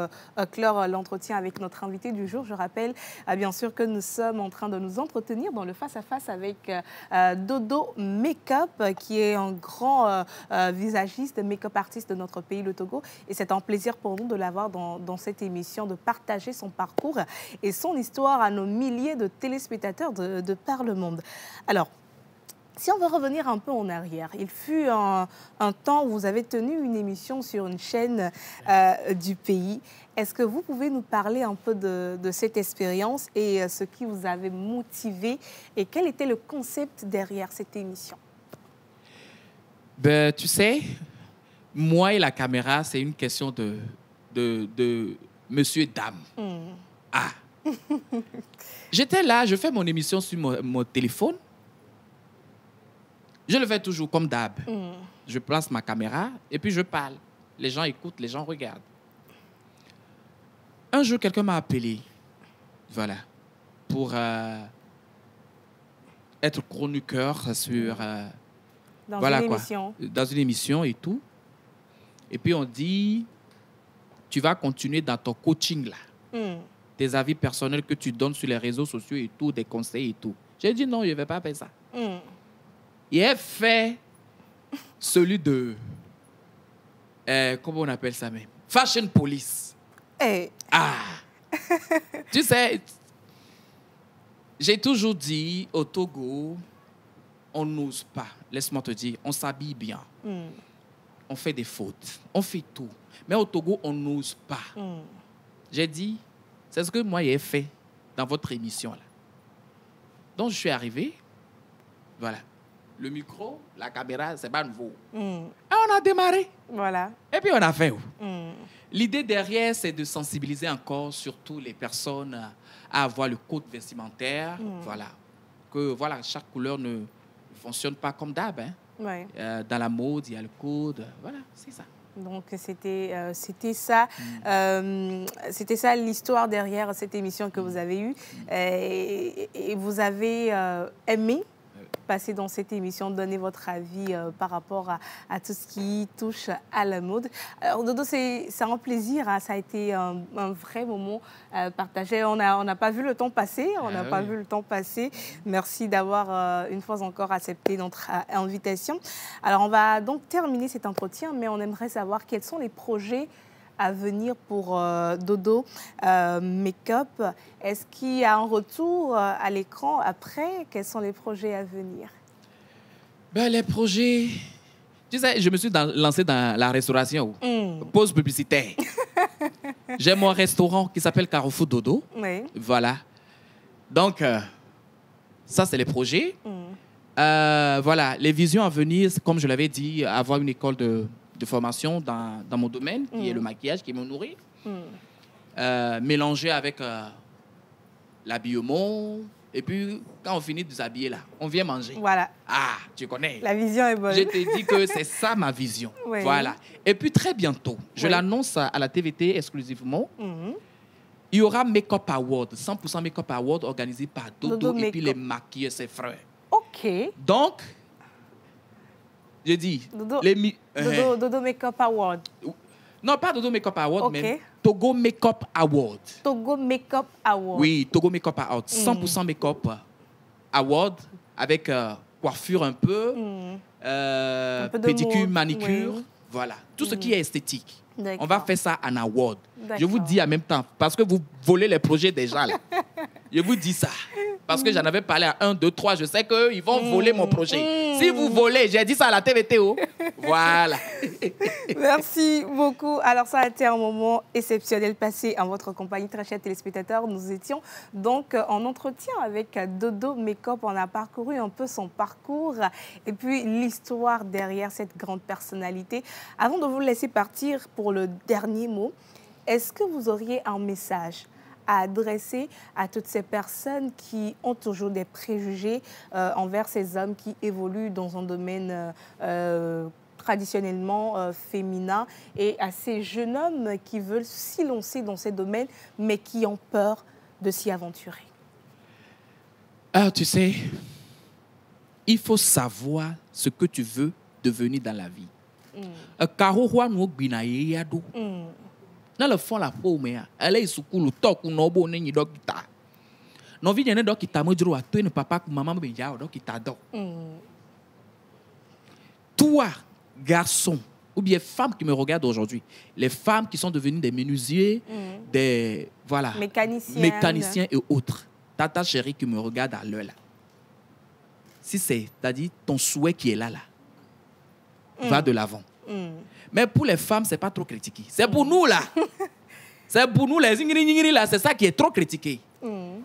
clore l'entretien avec notre invité du jour. Je rappelle bien sûr que nous sommes en train de nous entretenir dans le face-à-face avec Dodo Makeup, qui est un grand visagiste, make-up artiste de notre pays, le Togo. Et c'est un plaisir pour nous de l'avoir dans cette émission, de partager son parcours et son histoire à nos milliers de téléspectateurs de par le monde. Alors, si on veut revenir un peu en arrière, il fut un temps où vous avez tenu une émission sur une chaîne du pays. Est-ce que vous pouvez nous parler un peu de cette expérience et ce qui vous avait motivé et quel était le concept derrière cette émission? Ben, tu sais, moi et la caméra, c'est une question de monsieur et dame. Ah. J'étais là, je fais mon émission sur mon téléphone. Je le fais toujours comme d'hab. Je place ma caméra et puis je parle. Les gens écoutent, les gens regardent. Un jour, quelqu'un m'a appelé, voilà, pour être chroniqueur sur... dans une émission. Dans une émission et tout. Et puis on dit, tu vas continuer dans ton coaching là. Des avis personnels que tu donnes sur les réseaux sociaux et tout, des conseils et tout. J'ai dit non, je ne vais pas faire ça. Il a fait celui de... comment on appelle ça même? Fashion Police. Hey. Ah! Tu sais, j'ai toujours dit au Togo, on n'ose pas. Laisse-moi te dire, on s'habille bien. On fait des fautes. On fait tout. Mais au Togo, on n'ose pas. J'ai dit, c'est ce que moi j'ai fait dans votre émission là. Donc je suis arrivé, voilà. Le micro, la caméra, c'est pas nouveau. Et on a démarré. Voilà. Et puis on a fait. L'idée derrière, c'est de sensibiliser encore surtout les personnes à avoir le code vestimentaire. Voilà. Que voilà, chaque couleur ne fonctionne pas comme d'hab. Hein. Ouais. Dans la mode, il y a le code. Voilà, c'est ça. Donc c'était ça, c'était ça l'histoire derrière cette émission que vous avez eue. Et vous avez aimé passer dans cette émission, donner votre avis par rapport à tout ce qui touche à la mode. Alors Dodo, c'est un plaisir, hein, ça a été un vrai moment partagé. On n'a pas vu le temps passer, vu le temps passer. Merci d'avoir une fois encore accepté notre invitation. Alors on va donc terminer cet entretien, mais on aimerait savoir quels sont les projets à venir pour Dodo Make-up. Est-ce qu'il y a un retour à l'écran après? Quels sont les projets à venir? Ben, les projets... Tu sais, je me suis lancé dans la restauration. Pause publicitaire. J'ai mon restaurant qui s'appelle Carrefour Dodo. Oui. Voilà. Donc, ça, c'est les projets. Voilà, les visions à venir, comme je l'avais dit, avoir une école de formation dans mon domaine, qui est le maquillage, qui me nourrit. Mélanger avec l'habillement. Et puis, quand on finit de s'habiller, là, on vient manger. Voilà. Ah, tu connais. La vision est bonne. Je te dis que c'est ça ma vision. Oui. Voilà. Et puis, très bientôt, je l'annonce à la TVT exclusivement. Il y aura Make-up Award, 100% Make-up Award organisé par Dodo et puis les maquilleurs, ses frères. OK. Donc, je dis... Dodo Make-up Award. Non, pas Dodo Make-up Award, Okay. mais Togo Make-up Award. Togo Make-up Award. Oui, Togo Make-up Award. 100% Make-up Award avec coiffure un peu, pédicure, manicure. Oui. Voilà. Tout ce qui est esthétique. D'accord. On va faire ça en award. D'accord. Je vous dis en même temps, parce que vous volez les projets déjà là. Je vous dis ça. Parce que j'en avais parlé à 1, 2, 3. Je sais qu'ils vont voler mon projet. Si vous volez, j'ai dit ça à la TVT. Voilà. Merci beaucoup. Alors, ça a été un moment exceptionnel passé en votre compagnie, très chers téléspectateurs. Nous étions donc en entretien avec Dodo Make-up. On a parcouru un peu son parcours et puis l'histoire derrière cette grande personnalité. Avant de vous laisser partir pour le dernier mot, est-ce que vous auriez un message à adresser à toutes ces personnes qui ont toujours des préjugés envers ces hommes qui évoluent dans un domaine traditionnellement féminin et à ces jeunes hommes qui veulent s'y lancer dans ces domaines mais qui ont peur de s'y aventurer? Ah, tu sais, il faut savoir ce que tu veux devenir dans la vie. Dans le fond, la femme, elle est sous le toc ou non, bon, n'est docteur. Non, vient un docteur, me dit, toi, papa, maman, me dit, docteur, doc. Toi, garçon, ou bien femme qui me regarde aujourd'hui, les femmes qui sont devenues des menuisiers, des voilà, mécaniciens et autres, tata chérie qui me regarde à l'heure là. Si c'est-à-dire ton souhait qui est là, va de l'avant. Mais pour les femmes, c'est pas trop critiqué. C'est pour nous là. C'est pour nous les ingri là, c'est ça qui est trop critiqué.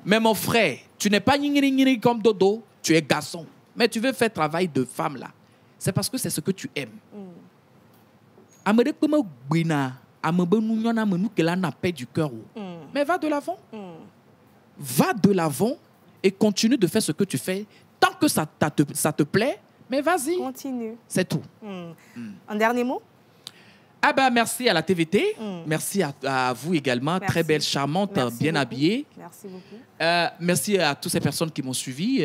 Mais mon frère, tu n'es pas ingri comme Dodo, tu es garçon. Mais tu veux faire travail de femme là. C'est parce que c'est ce que tu aimes. Du cœur. Mais va de l'avant. Va de l'avant et continue de faire ce que tu fais. Tant que ça te plaît, mais vas-y. Continue. C'est tout. Un dernier mot? Ah ben, merci à la TVT. Merci à vous également. Merci. Très belle, charmante, Merci bien beaucoup. habillée. Merci beaucoup. Merci à toutes ces personnes qui m'ont suivi,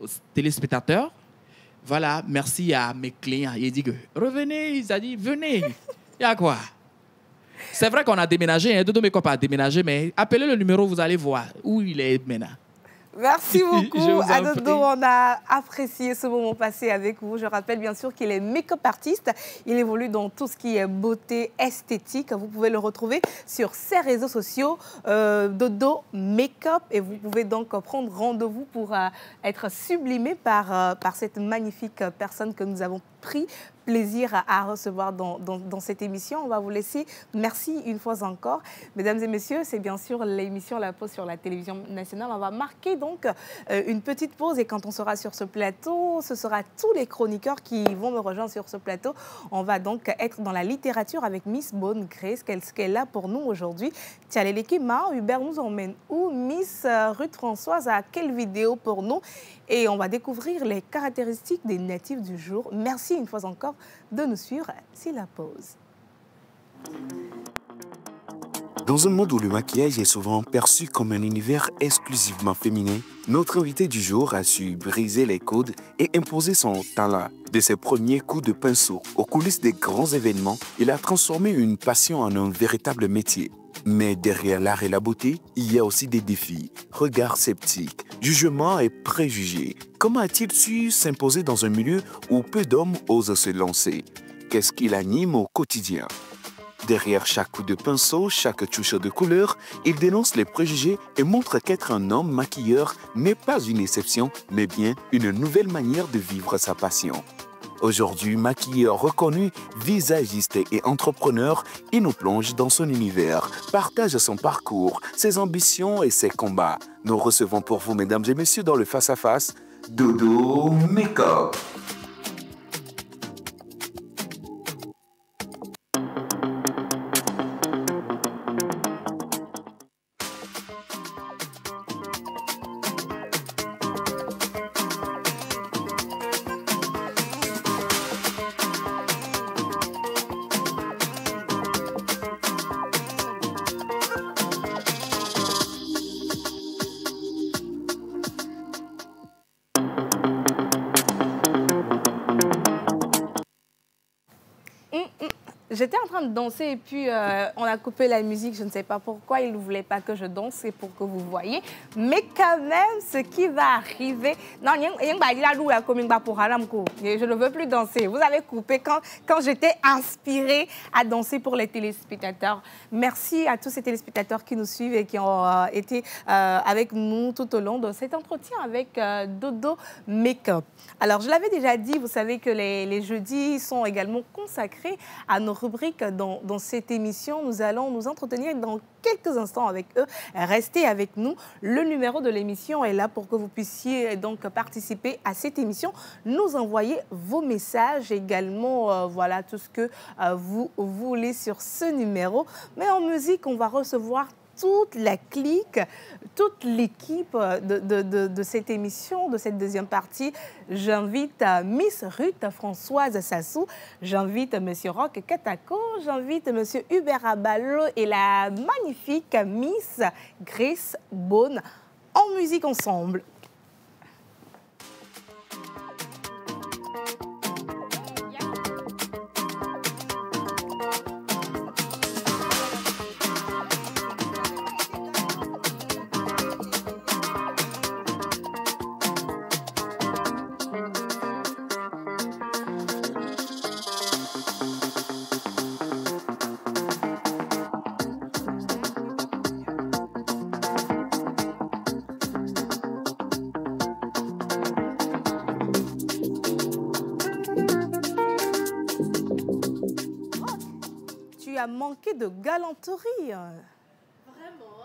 aux téléspectateurs. Voilà, merci à mes clients. Il dit que revenez, il a dit venez. Il y a quoi? C'est vrai qu'on a déménagé, hein, Dodo Make-up a déménagé, mais appelez le numéro, vous allez voir où il est maintenant. Merci beaucoup Je vous en à Dodo. prie. On a apprécié ce moment passé avec vous. Je rappelle bien sûr qu'il est make-up artiste. Il évolue dans tout ce qui est beauté esthétique. Vous pouvez le retrouver sur ses réseaux sociaux, Dodo Make-up. Et vous pouvez donc prendre rendez-vous pour être sublimé par cette magnifique personne que nous avons pris plaisir à recevoir dans cette émission. On va vous laisser. Merci une fois encore. Mesdames et messieurs, c'est bien sûr l'émission La Pause sur la télévision nationale. On va marquer donc une petite pause et quand on sera sur ce plateau, ce sera tous les chroniqueurs qui vont me rejoindre sur ce plateau. On va donc être dans la littérature avec Miss Bonne Grace. Qu'est-ce qu'elle a pour nous aujourd'hui? Tchaleleki Ma, Hubert nous emmène où? Miss Ruth Françoise a quelle vidéo pour nous? Et on va découvrir les caractéristiques des natifs du jour. Merci une fois encore de nous suivre. C'est la pause. Dans un monde où le maquillage est souvent perçu comme un univers exclusivement féminin, notre invité du jour a su briser les codes et imposer son talent. De ses premiers coups de pinceau aux coulisses des grands événements, il a transformé une passion en un véritable métier. Mais derrière l'art et la beauté, il y a aussi des défis, regards sceptiques, jugements et préjugés. Comment a-t-il su s'imposer dans un milieu où peu d'hommes osent se lancer? Qu'est-ce qui l'anime au quotidien? Derrière chaque coup de pinceau, chaque touche de couleur, il dénonce les préjugés et montre qu'être un homme maquilleur n'est pas une exception, mais bien une nouvelle manière de vivre sa passion. Aujourd'hui, maquilleur reconnu, visagiste et entrepreneur, il nous plonge dans son univers, partage son parcours, ses ambitions et ses combats. Nous recevons pour vous, mesdames et messieurs, dans le face-à-face, Dodo Make-up. J'étais en train de danser et puis on a coupé la musique. Je ne sais pas pourquoi. Il ne voulait pas que je danse. C'est pour que vous voyez. Mais quand même, ce qui va arriver... Non, je ne veux plus danser. Vous avez coupé quand j'étais inspirée à danser pour les téléspectateurs. Merci à tous ces téléspectateurs qui nous suivent et qui ont été avec nous tout au long de cet entretien avec Dodo Make-up. Alors, je l'avais déjà dit, vous savez que les jeudis sont également consacrés à nos rubriques dans cette émission. Nous allons nous entretenir dans quelques instants avec eux. Restez avec nous. Le numéro de l'émission est là pour que vous puissiez donc participer à cette émission. Nous envoyer vos messages également, voilà tout ce que vous voulez sur ce numéro. Mais en musique, on va recevoir toute la clique, toute l'équipe de cette émission, de cette deuxième partie. J'invite Miss Ruth Françoise Sassou, j'invite Monsieur Roch Katako, j'invite Monsieur Hubert Abalo et la magnifique Miss Grace Bonne en musique ensemble. Manqué de galanterie. Vraiment,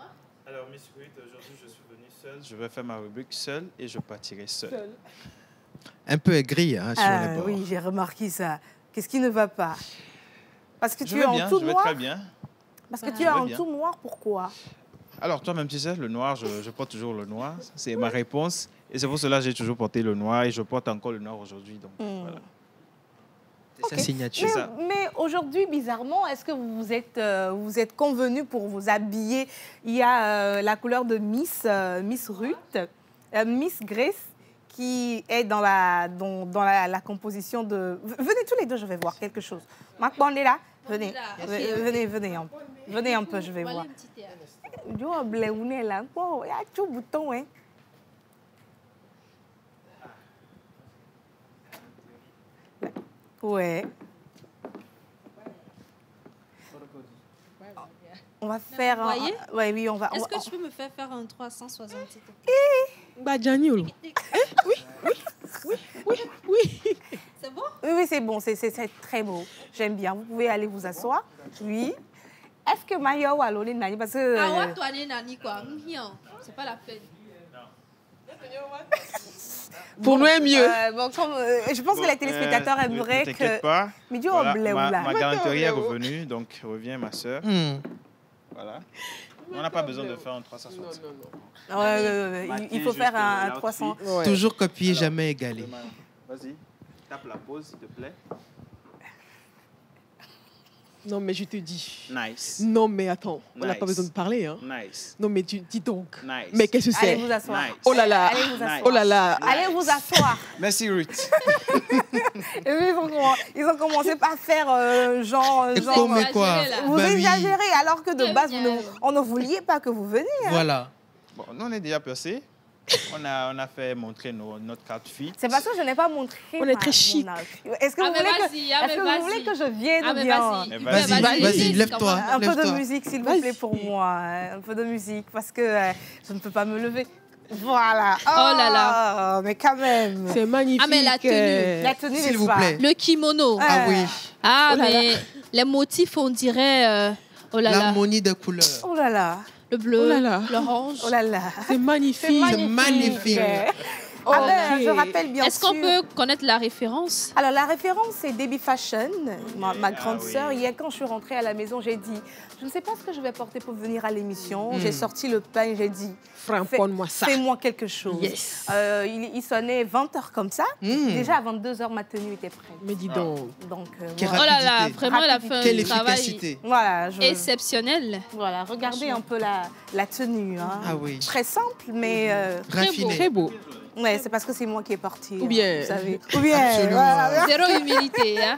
hein? Alors, Miss Ruth, aujourd'hui, je suis venue seule. Je vais faire ma rubrique seule et je partirai seule. Un peu aigri, hein, sur les bords. Oui, j'ai remarqué ça. Qu'est-ce qui ne va pas? Parce que tu es bien, en tout je vais noir. très bien. Parce que tu es en tout noir, pourquoi? Alors, toi-même, tu sais, le noir, je porte toujours le noir. C'est ma réponse. Et c'est pour cela que j'ai toujours porté le noir et je porte encore le noir aujourd'hui. Donc, voilà. C'est sa signature. Mais aujourd'hui, bizarrement, est-ce que vous êtes convenus pour vous habiller? Il y a la couleur de Miss Ruth, Miss Grace, qui est dans la composition de... Venez tous les deux, je vais voir quelque chose. Marc Bond est là. Venez, venez un peu, je vais voir. Ouais. On va faire... Vous voyez? Ouais, oui, on va... Est-ce que tu peux me faire un 360? Bah, Gianni, oui. C'est bon? Oui, c'est bon, c'est très beau. J'aime bien. Vous pouvez aller vous asseoir. Oui. Est-ce que Maya ou Alone Nani parce que Ah ouais, toi, Nani, quoi. C'est pas la peine. Pour nous, est mieux. Je pense que les téléspectateurs aimeraient que... T'inquiète pas. Mais Dieu, Voilà, ma galanterie est revenue, donc reviens, ma soeur. Voilà. On n'a pas besoin de faire un 360. Non. Il faut faire un 300. Ouais. Toujours copier, jamais égaler. Vas-y, tape la pause, s'il te plaît. Non, mais je te dis. Nice. Non, mais attends, on n'a Nice. pas besoin de parler. Hein. Nice. Non, mais tu dis donc. Nice. Mais qu'est-ce que c'est? Allez vous asseoir. Nice. Oh là là. Allez vous asseoir. Oh là là. Allez vous asseoir. Merci, Ruth. Et puis, ils ont commencé par faire genre... Mais quoi? Vous Bah oui. exagérez alors que de Très base, bien. on ne vouliez pas que vous veniez. Hein. Voilà. Bon, nous, on est déjà percés. On a fait montrer notre carte fille. C'est parce que je n'ai pas montré. On est très chic. Est-ce que, Ah, vous, mais voulez vas-y, ah, est-ce mais que vous vas-y. voulez que je vienne Ah, ou mais bien vas-y. Vas-y, vas-y, lève-toi. un peu de Lève-toi. musique, s'il vous Vas-y. plaît, pour moi. Un peu de musique, parce que je ne peux pas me lever. Voilà. Oh là là. Mais quand même. C'est magnifique. Ah, mais la tenue. La tenue, S'il n'est-ce vous pas? plaît. Le kimono. Ah oui. Ah, Oh là mais les motifs, on dirait... oh là là. L'harmonie des couleurs. Oh là là. Le bleu, Oh là là. l'orange. Oh là là. C'est magnifique. C'est magnifique. Ah ben, Ok. je rappelle bien Est-ce sûr. qu'on peut connaître la référence? Alors, la référence, c'est Debbie Fashion, ma grande oui. sœur. Hier, quand je suis rentrée à la maison, j'ai dit, je ne sais pas ce que je vais porter pour venir à l'émission. J'ai sorti le pain, j'ai dit, Framponne-moi ça. fais-moi quelque chose. Yes. Il sonnait 20h comme ça. Déjà, à 22h, ma tenue était prête. Mais dis donc. Donc, Quelle Oh là là, rapidité. vraiment, elle a fait Quelle un travail efficacité. voilà, exceptionnel. voilà, regardez un peu la tenue. Hein. Ah oui. Très simple, mais Raffiné. Très beau. ouais, c'est parce que c'est moi qui ai porté. Ou bien. Vous savez. Ou bien. Absolument. Voilà. Zéro humilité. Hein?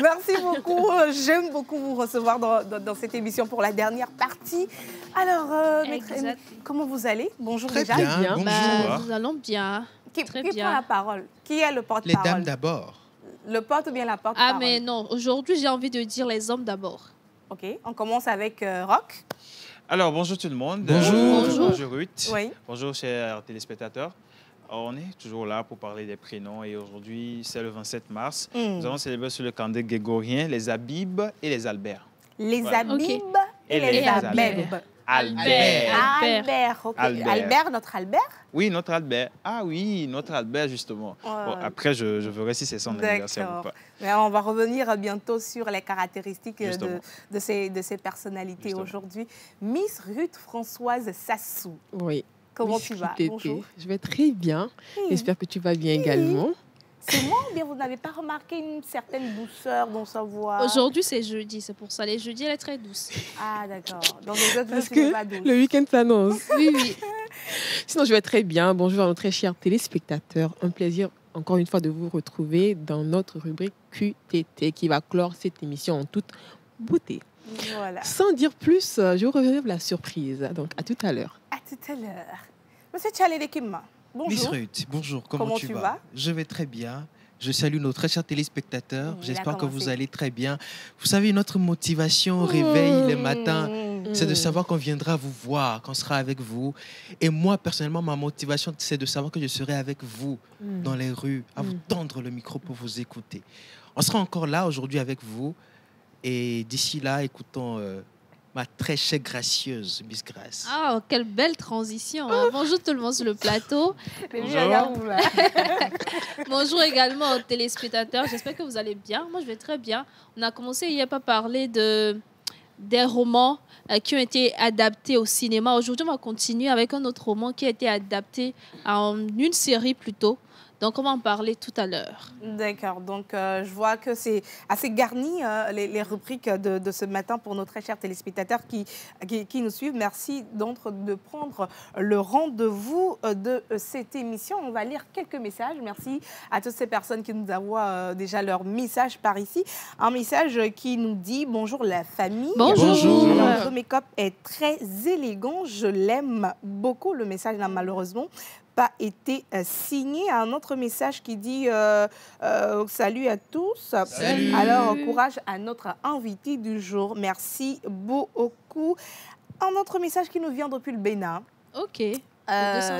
Merci beaucoup. J'aime beaucoup vous recevoir dans cette émission pour la dernière partie. Alors, maître, Exact. comment vous allez? Bonjour Très déjà. bien. bien. Bonjour. Bah, nous allons bien. Qui Très prend bien. la parole? Qui est le Les porte-parole? dames d'abord. Le porte ou bien la porte-parole? Ah, mais non, aujourd'hui, j'ai envie de dire les hommes d'abord. Ok, on commence avec Rock. Alors, bonjour tout le monde. Bonjour. Bonjour Ruth. Oui. Bonjour chers téléspectateurs. On est toujours là pour parler des prénoms et aujourd'hui, c'est le 27 mars. Nous allons célébrer sur le calendrier grégorien les Abib et les Albert. Les Voilà. Abib Ok. et les les Abeb. Albert. Albert. Albert, ok. Albert. Notre Albert? Oui, notre Albert. Ah oui, notre Albert, justement. Bon, après, je verrai si c'est son anniversaire ou D'accord. pas. Mais on va revenir bientôt sur les caractéristiques Justement. de ces personnalités Justement. aujourd'hui. Miss Ruth Françoise Sassou, Oui. comment Oui, tu vas? Tété. Bonjour. Je vais très bien. Oui. J'espère que tu vas bien également. C'est moi ou bien vous n'avez pas remarqué une certaine douceur dans sa voix? Aujourd'hui, c'est jeudi, c'est pour ça. Les jeudis, elle est très douce. Ah, d'accord. Dans les autres Parce jours, tu n'es que pas douce. le week-end s'annonce. Oui, oui. Sinon, je vais très bien. Bonjour à nos très chers téléspectateurs. Un plaisir, encore une fois, de vous retrouver dans notre rubrique QTT qui va clore cette émission en toute beauté. Voilà. Sans dire plus, je vous réserve la surprise. Donc, à tout à l'heure. À tout à l'heure. Monsieur Tchalé Lekima, Miss bonjour. Ruth, bonjour. Comment tu vas? Je vais très bien. Je salue nos très chers téléspectateurs. Il a J'espère que commencé. vous allez très bien. Vous savez, notre motivation au réveil les matins, c'est de savoir qu'on viendra vous voir, qu'on sera avec vous. Et moi, personnellement, ma motivation, c'est de savoir que je serai avec vous dans les rues, à vous tendre le micro pour vous écouter. On sera encore là aujourd'hui avec vous. Et d'ici là, écoutons ma très chère gracieuse Miss Grace. Ah, quelle belle transition. Hein. Bonjour tout le monde sur le plateau. Bonjour également aux téléspectateurs. J'espère que vous allez bien. Moi, je vais très bien. On a commencé hier par parler des romans qui ont été adaptés au cinéma. Aujourd'hui, on va continuer avec un autre roman qui a été adapté en une série plutôt. Donc, on va en parler tout à l'heure. D'accord. Donc, je vois que c'est assez garni, les rubriques de ce matin pour nos très chers téléspectateurs qui nous suivent. Merci donc de prendre le rendez-vous de cette émission. On va lire quelques messages. Merci à toutes ces personnes qui nous envoient déjà leur message par ici. Un message qui nous dit « Bonjour la famille ». Bonjour. Votre make-up est très élégant. Je l'aime beaucoup. Le message n'a malheureusement pas été signé. Un autre message qui dit salut à tous. Salut. Alors, courage à notre invité du jour. Merci beaucoup. Un autre message qui nous vient depuis le Bénin. OK.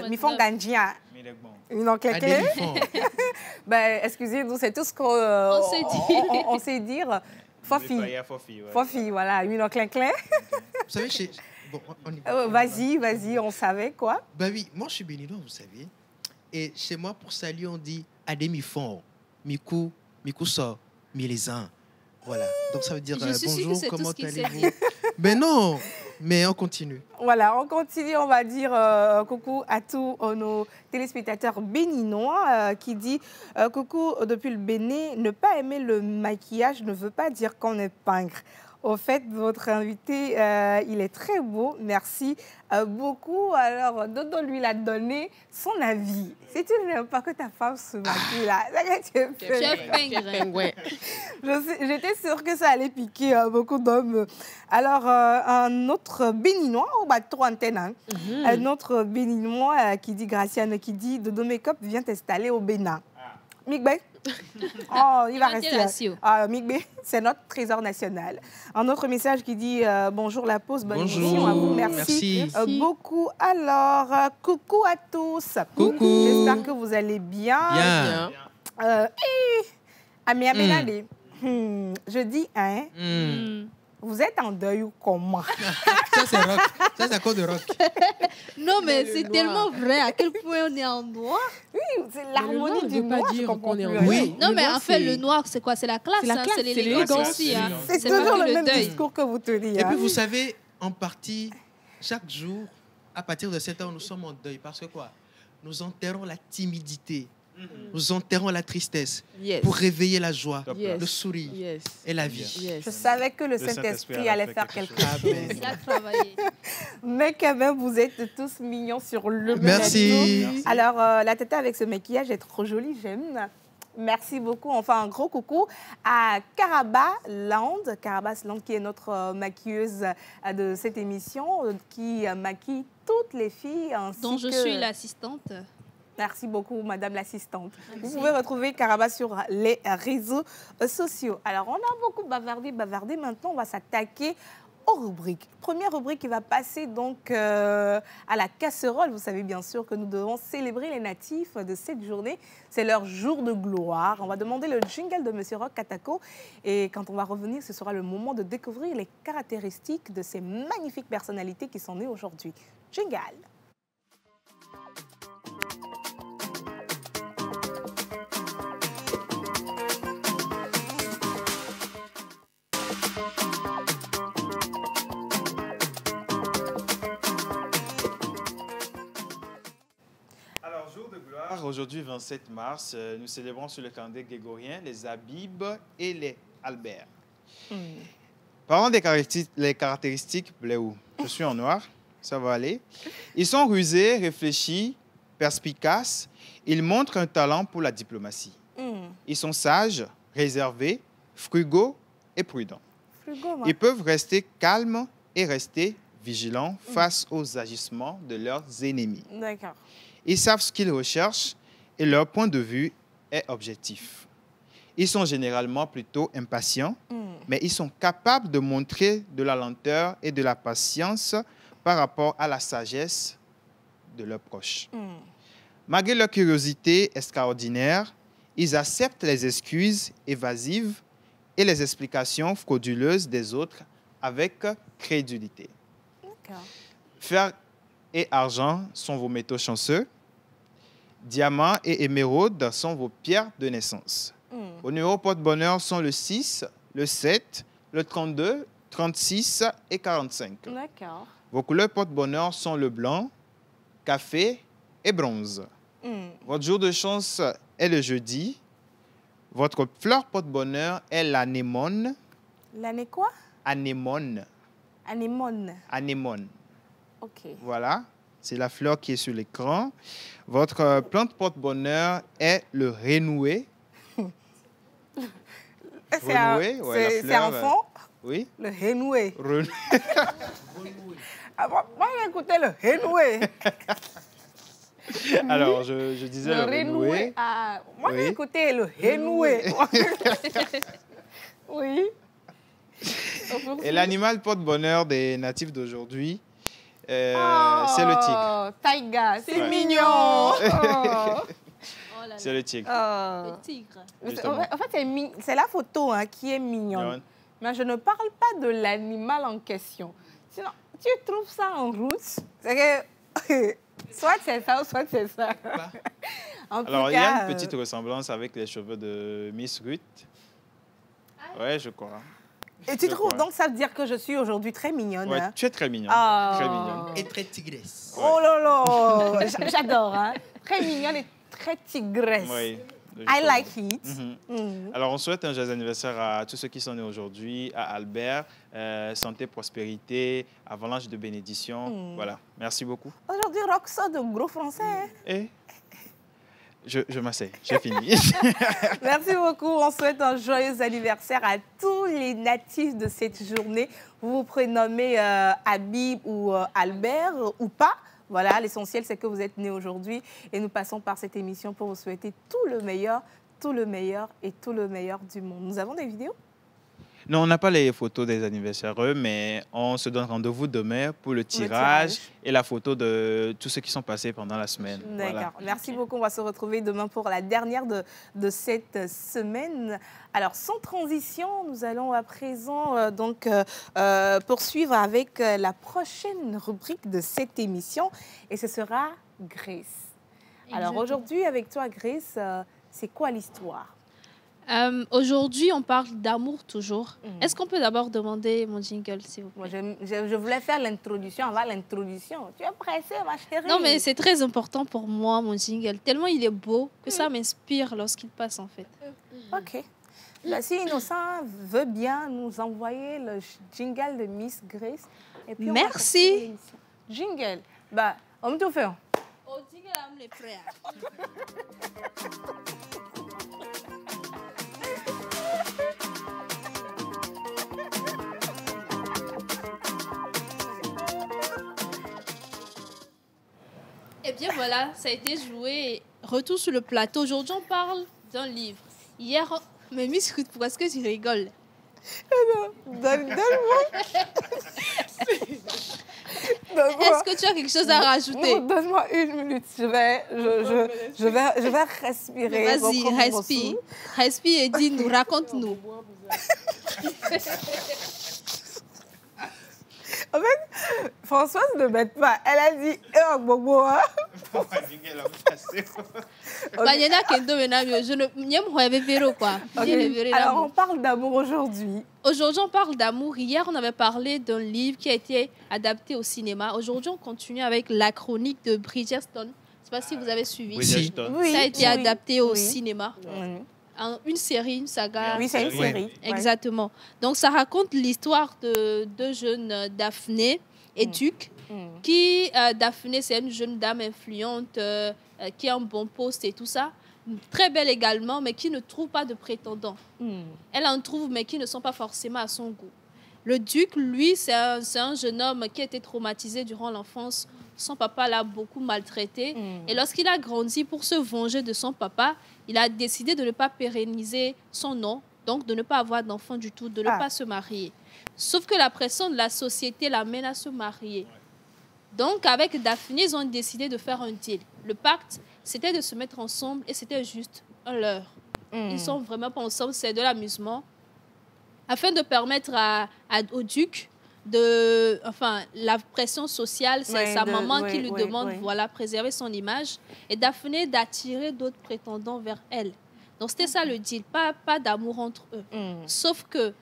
Mi font ganjia. Mais il est bon. Non, clé. Ben, excusez-nous, c'est tout ce qu'on on sait dire. Fofi. Fofi, voilà. Mi non clé. Vous savez, bon, Vas-y, on savait quoi? Bah oui, moi je suis béninois, vous savez. Et chez moi, pour saluer, on dit Ademifon, Miku, Mikuso, Milizan. Voilà. Donc ça veut dire bonjour, comment allez-vous? Ben non, mais on continue. Voilà, on continue, on va dire coucou à tous nos téléspectateurs béninois qui dit coucou depuis le Bénin, ne pas aimer le maquillage ne veut pas dire qu'on est pingre. Au fait, votre invité, il est très beau. Merci beaucoup. Alors, Dodo lui a donné son avis. Si tu n'aimes pas que ta femme se maquille là, tu es pingouin. J'étais sûre que ça allait piquer beaucoup d'hommes. Alors, un autre béninois, trop antenne, un autre béninois qui dit, Graciane, qui dit, Dodo Makeup vient t'installer au Bénin. Migbe. Oh, il va rester. Migbe, c'est notre trésor national. Un autre message qui dit bonjour la pause, bonne émission à vous. Merci. Beaucoup. Alors, coucou à tous. Coucou. J'espère que vous allez bien. Bien. Ami Aménade, je dis, hein, vous êtes en deuil ou comment? Ça, c'est rock. Ça, c'est à cause de rock. Non, mais c'est tellement vrai. À quel point on est en noir? Oui, c'est l'harmonie du noir. Je comprends plus. Oui. Non, mais en fait, le noir, c'est quoi? C'est la classe, c'est l'élégance aussi. C'est toujours le même discours que vous tenez. Et puis, vous savez, en partie, chaque jour, à partir de 7 heures, nous sommes en deuil. Parce que quoi? Nous enterrons la timidité. Nous enterrons la tristesse pour réveiller la joie, le sourire et la vie. Je savais que le Saint-Esprit allait faire quelque chose. Il a travaillé. Mais quand même, vous êtes tous mignons sur le Merci. Merci. Alors, la tête avec ce maquillage est trop jolie, j'aime. Merci beaucoup. Enfin, un gros coucou à Carabas Land. Carabas Land qui est notre maquilleuse de cette émission, qui maquille toutes les filles. Dont je suis l'assistante. Merci beaucoup, Madame l'assistante. Vous pouvez retrouver Carabas sur les réseaux sociaux. Alors, on a beaucoup bavardé. Maintenant, on va s'attaquer aux rubriques. Première rubrique qui va passer donc à la casserole. Vous savez bien sûr que nous devons célébrer les natifs de cette journée. C'est leur jour de gloire. On va demander le jingle de Monsieur Roch Katako. Et quand on va revenir, ce sera le moment de découvrir les caractéristiques de ces magnifiques personnalités qui sont nées aujourd'hui. Jingle. Aujourd'hui, 27 mars, nous célébrons sur le calendrier grégorien les Abibes et les Albert. Parlons des caractéristiques, Bléou. Je suis en noir, ça va aller. Ils sont rusés, réfléchis, perspicaces. Ils montrent un talent pour la diplomatie. Ils sont sages, réservés, frugaux et prudents. Ils peuvent rester calmes et rester vigilants face aux agissements de leurs ennemis. D'accord. Ils savent ce qu'ils recherchent et leur point de vue est objectif. Ils sont généralement plutôt impatients, mais ils sont capables de montrer de la lenteur et de la patience par rapport à la sagesse de leurs proches. Malgré leur curiosité extraordinaire, ils acceptent les excuses évasives et les explications frauduleuses des autres avec crédulité. Fer et argent sont vos métaux chanceux. Diamants et émeraudes sont vos pierres de naissance. Vos numéros porte-bonheur sont le 6, le 7, le 32, 36 et 45. D'accord. Vos couleurs porte-bonheur sont le blanc, café et bronze. Votre jour de chance est le jeudi. Votre fleur porte-bonheur est l'anémone. L'année quoi? Anémone. Anémone. Anémone. OK. Voilà, c'est la fleur qui est sur l'écran. Votre plante porte-bonheur est le renoué. C'est un fond? Oui. Le renoué. Moi, j'ai écouté le renoué. Alors, je disais le renoué. Moi, j'ai écouté le renoué. Oui. Et l'animal porte-bonheur des natifs d'aujourd'hui C'est le tigre. Taïga, c'est Ouais. mignon. Oh là là. C'est le tigre. Le tigre. Justement. En fait, c'est la photo hein, qui est mignonne. Mignon. Mais je ne parle pas de l'animal en question. Sinon, tu trouves ça en route? C'est que soit c'est ça ou soit c'est ça. En tout Alors, il y a cas, une petite ressemblance avec les cheveux de Miss Ruth. Ouais, je crois. Et tu je trouves crois. donc ça veut dire que je suis aujourd'hui très mignonne. Ouais, hein? tu es très mignonne. Ah. Très mignonne. Et très tigresse. Oh là là, j'adore. Hein? Très mignonne et très tigresse. Oui. I like it. Mhm. Mhm. Alors, on souhaite un joyeux anniversaire à tous ceux qui sont nés aujourd'hui, à Albert, santé, prospérité, avalanche de bénédictions. Voilà, merci beaucoup. Aujourd'hui, Roxo de gros français. Hein? Et je m'asseye, j'ai fini. Merci beaucoup. On souhaite un joyeux anniversaire à tous les natifs de cette journée. Vous vous prénommez Habib ou Albert ou pas. Voilà, l'essentiel, c'est que vous êtes nés aujourd'hui. Et nous passons par cette émission pour vous souhaiter tout le meilleur et tout le meilleur du monde. Nous avons des vidéos? Non, on n'a pas les photos des anniversaires, mais on se donne rendez-vous demain pour le tirage et la photo de tous ceux qui sont passés pendant la semaine. D'accord. Voilà. Merci beaucoup. On va se retrouver demain pour la dernière de cette semaine. Alors, sans transition, nous allons à présent poursuivre avec la prochaine rubrique de cette émission. Et ce sera Grace. Alors, Exactement. aujourd'hui, avec toi, Grace, c'est quoi l'histoire? Aujourd'hui, on parle d'amour toujours. Est-ce qu'on peut d'abord demander mon jingle, s'il vous plaît? Moi, je voulais faire l'introduction avant l'introduction. Tu es pressée, ma chérie? Non, mais c'est très important pour moi, mon jingle. Tellement il est beau que ça m'inspire lorsqu'il passe, en fait. OK. Bah, si Innocent veut bien nous envoyer le jingle de Miss Grace. Et puis on va Merci. continuer l'émission. Jingle. Bah, on me tout fait. Au jingle, on est prêt. Eh bien voilà, ça a été joué. Retour sur le plateau. Aujourd'hui, on parle d'un livre. Hier, mais Miss Ruth, pourquoi est-ce que tu rigoles? Donne-moi. Est-ce que tu as quelque chose à rajouter? Non, donne-moi une minute. Je vais respirer. Vas-y, reprendre mon respire. souffle. Respire et dis-nous, raconte-nous. En fait, Françoise ne m'aide pas. Elle a dit bobo. Hein? Bah, il y en a qui ont donné, je ne me véro quoi. Okay. Alors, on parle d'amour aujourd'hui. Aujourd'hui, on parle d'amour. Hier, on avait parlé d'un livre qui a été adapté au cinéma. Aujourd'hui, on continue avec la chronique de Bridgerton. Je ne sais pas si vous avez suivi. Bridgerton. Oui, Ça a été oui, adapté au oui. cinéma. Oui. Une série, une saga. Oui, c'est une série. Exactement. Donc, ça raconte l'histoire de deux jeunes, Daphné et Duc. Qui, Daphné, c'est une jeune dame influente qui a un bon poste et tout ça. Très belle également, mais qui ne trouve pas de prétendant. Elle en trouve, mais qui ne sont pas forcément à son goût. Le Duc, lui, c'est un jeune homme qui a été traumatisé durant l'enfance. Son papa l'a beaucoup maltraité. Et lorsqu'il a grandi, pour se venger de son papa, il a décidé de ne pas pérenniser son nom, donc de ne pas avoir d'enfant du tout, de ne pas se marier. Sauf que la pression de la société l'amène à se marier. Donc, avec Daphné, ils ont décidé de faire un deal. Le pacte, c'était de se mettre ensemble et c'était juste un leurre. Ils sont vraiment pas ensemble, c'est de l'amusement. Afin de permettre au duc la pression sociale, c'est sa maman qui lui demande, voilà, préserver son image. Et Daphné d'attirer d'autres prétendants vers elle. Donc, c'était ça le deal, pas d'amour entre eux. Sauf que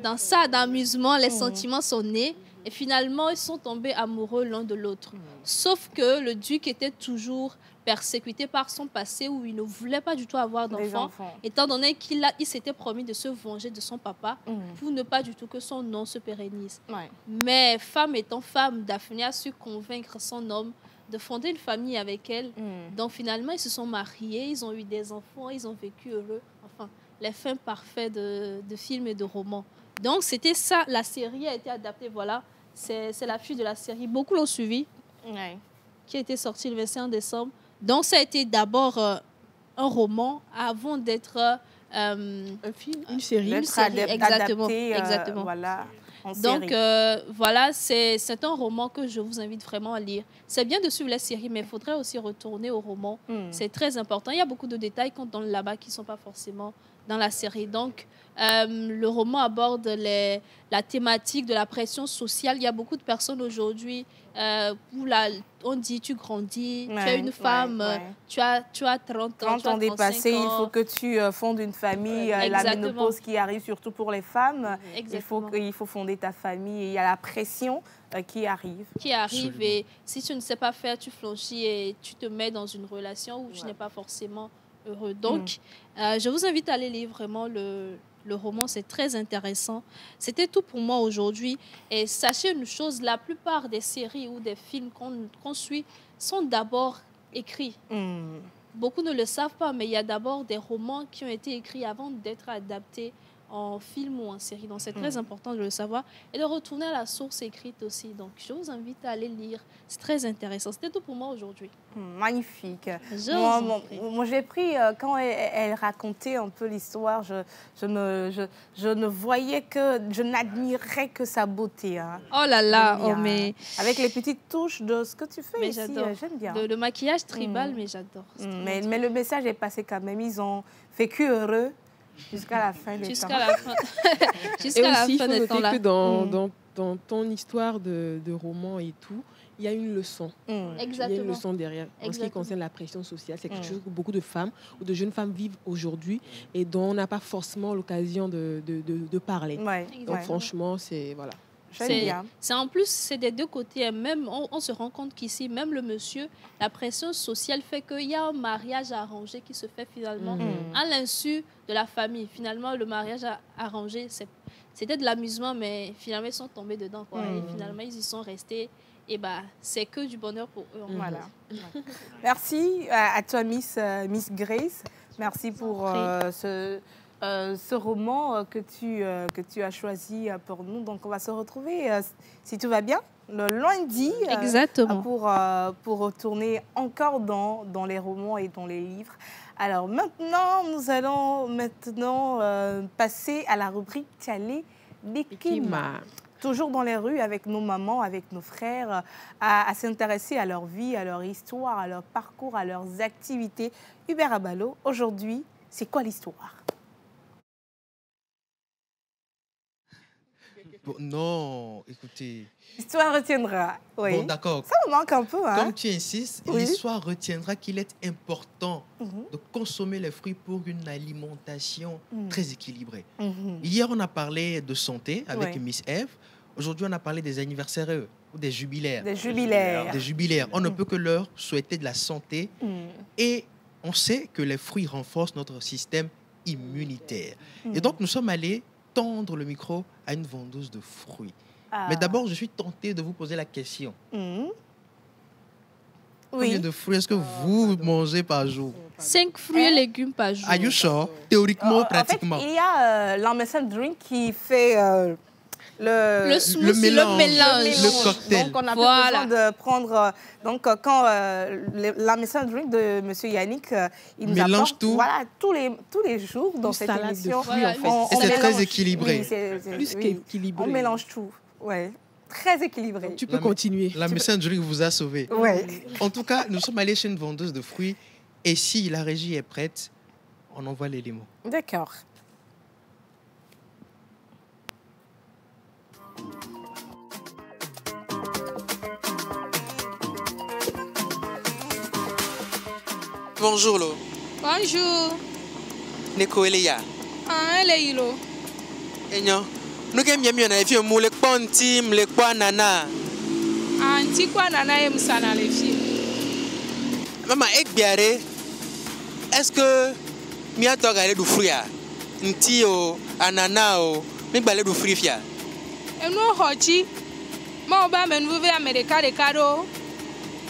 dans ça, d'amusement, les sentiments sont nés. Et finalement, ils sont tombés amoureux l'un de l'autre. Sauf que le duc était toujours persécuté par son passé où il ne voulait pas du tout avoir d'enfants, étant donné qu'il s'était promis de se venger de son papa pour ne pas du tout que son nom se pérennise. Mais femme étant femme, Daphné a su convaincre son homme de fonder une famille avec elle. Donc finalement, ils se sont mariés, ils ont eu des enfants, ils ont vécu heureux. Enfin, les fins parfaits de films et de romans. Donc, c'était ça. La série a été adaptée, voilà. C'est la suite de la série. Beaucoup l'ont suivi, qui a été sorti le 21 décembre. Donc, ça a été d'abord un roman avant d'être un film, une série. Exactement. Adapté, exactement. Voilà. Donc, voilà, c'est un roman que je vous invite vraiment à lire. C'est bien de suivre la série, mais il faudrait aussi retourner au roman. C'est très important. Il y a beaucoup de détails qu'on donne là-bas qui ne sont pas forcément dans la série. Donc, le roman aborde la thématique de la pression sociale. Il y a beaucoup de personnes aujourd'hui où on dit tu grandis, tu es une femme, tu as 30 ans, 30 ans dépassés, il faut que tu fondes une famille. La ménopause qui arrive surtout pour les femmes, il faut fonder ta famille. Et il y a la pression qui arrive. Absolument. Et si tu ne sais pas faire, tu flanchis et tu te mets dans une relation où tu n'es pas forcément heureux. Donc, je vous invite à aller lire vraiment le roman, c'est très intéressant. C'était tout pour moi aujourd'hui. Et sachez une chose, la plupart des séries ou des films qu'on suit sont d'abord écrits. Beaucoup ne le savent pas, mais il y a d'abord des romans qui ont été écrits avant d'être adaptés en film ou en série. Donc, c'est très important de le savoir et de retourner à la source écrite aussi. Donc, je vous invite à aller lire. C'est très intéressant. C'était tout pour moi aujourd'hui. Magnifique. Moi, j'ai pris, quand elle racontait un peu l'histoire, je ne voyais que, je n'admirais que sa beauté. Hein. Oh là là, mais... Avec les petites touches de ce que tu fais ici, j'aime bien. Le maquillage tribal, mais j'adore. Mais le message est passé quand même. Ils ont vécu heureux jusqu'à la fin des temps. Jusqu'à la fin des temps. Que dans ton histoire de roman et tout, il y a une leçon. Exactement. Il y a une leçon derrière. En ce qui concerne la pression sociale, c'est quelque chose que beaucoup de femmes ou de jeunes femmes vivent aujourd'hui et dont on n'a pas forcément l'occasion de parler. Donc franchement, c'est... Voilà. C'est en plus, c'est des deux côtés. Même, on se rend compte qu'ici, même le monsieur, la pression sociale fait qu'il y a un mariage arrangé qui se fait finalement à l'insu de la famille. Finalement, le mariage arrangé, c'était de l'amusement, mais finalement, ils sont tombés dedans. Quoi. Et finalement, ils y sont restés. Et c'est que du bonheur pour eux. Voilà. Merci à toi, Miss Grace. Merci pour ce roman que tu as choisi pour nous. Donc, on va se retrouver, si tout va bien, le lundi. Exactement. Pour retourner encore dans les romans et dans les livres. Alors, maintenant, nous allons passer à la rubrique Tchalé Bekima. Toujours dans les rues avec nos mamans, avec nos frères, à s'intéresser à leur vie, à leur histoire, à leur parcours, à leurs activités. Hubert Abalo, aujourd'hui, c'est quoi l'histoire ? Bon, non, écoutez... L'histoire retiendra, oui. Bon, d'accord. Ça me manque un peu, hein. Comme tu insistes, l'histoire retiendra qu'il est important de consommer les fruits pour une alimentation très équilibrée. Hier, on a parlé de santé avec Miss Eve. Aujourd'hui, on a parlé des anniversaires ou des jubilaires. Des jubilaires. On ne peut que leur souhaiter de la santé. Et on sait que les fruits renforcent notre système immunitaire. Et donc, nous sommes allés tendre le micro à une vendeuse de fruits. Mais d'abord, je suis tenté de vous poser la question. Combien de fruits est-ce que vous mangez par jour? 5 fruits et légumes par jour. Are you sure? Théoriquement, pratiquement. En fait, il y a l'Amazon Drink qui fait le smoothie, le mélange, le cocktail. Donc, on a besoin de prendre... Donc, quand l'Amazon Drink de M. Yannick, il nous mélange apporte, tout. Voilà, tous les jours dans cette émission. De fruits, en fait. Et c'est très équilibré. Plus qu'équilibré. On mélange tout. Ouais. Très équilibré. Donc, tu peux continuer. La messagerie vous a sauvé. Ouais. En tout cas, nous sommes allés chez une vendeuse de fruits. Et si la régie est prête, on envoie l'élément. D'accord. Bonjour, Lo. Bonjour. Neko Eleya. Eleilo. Enyo. Nous sommes bien na fi mu le ponti le kwa nana. Anti kwa nana e musana le fi. Maman ekbiare. Est-ce que mi a to gale du fruit nti o anana o mi gbale du fruit fia. Enu hochi. Mo ba menu ve America de caro.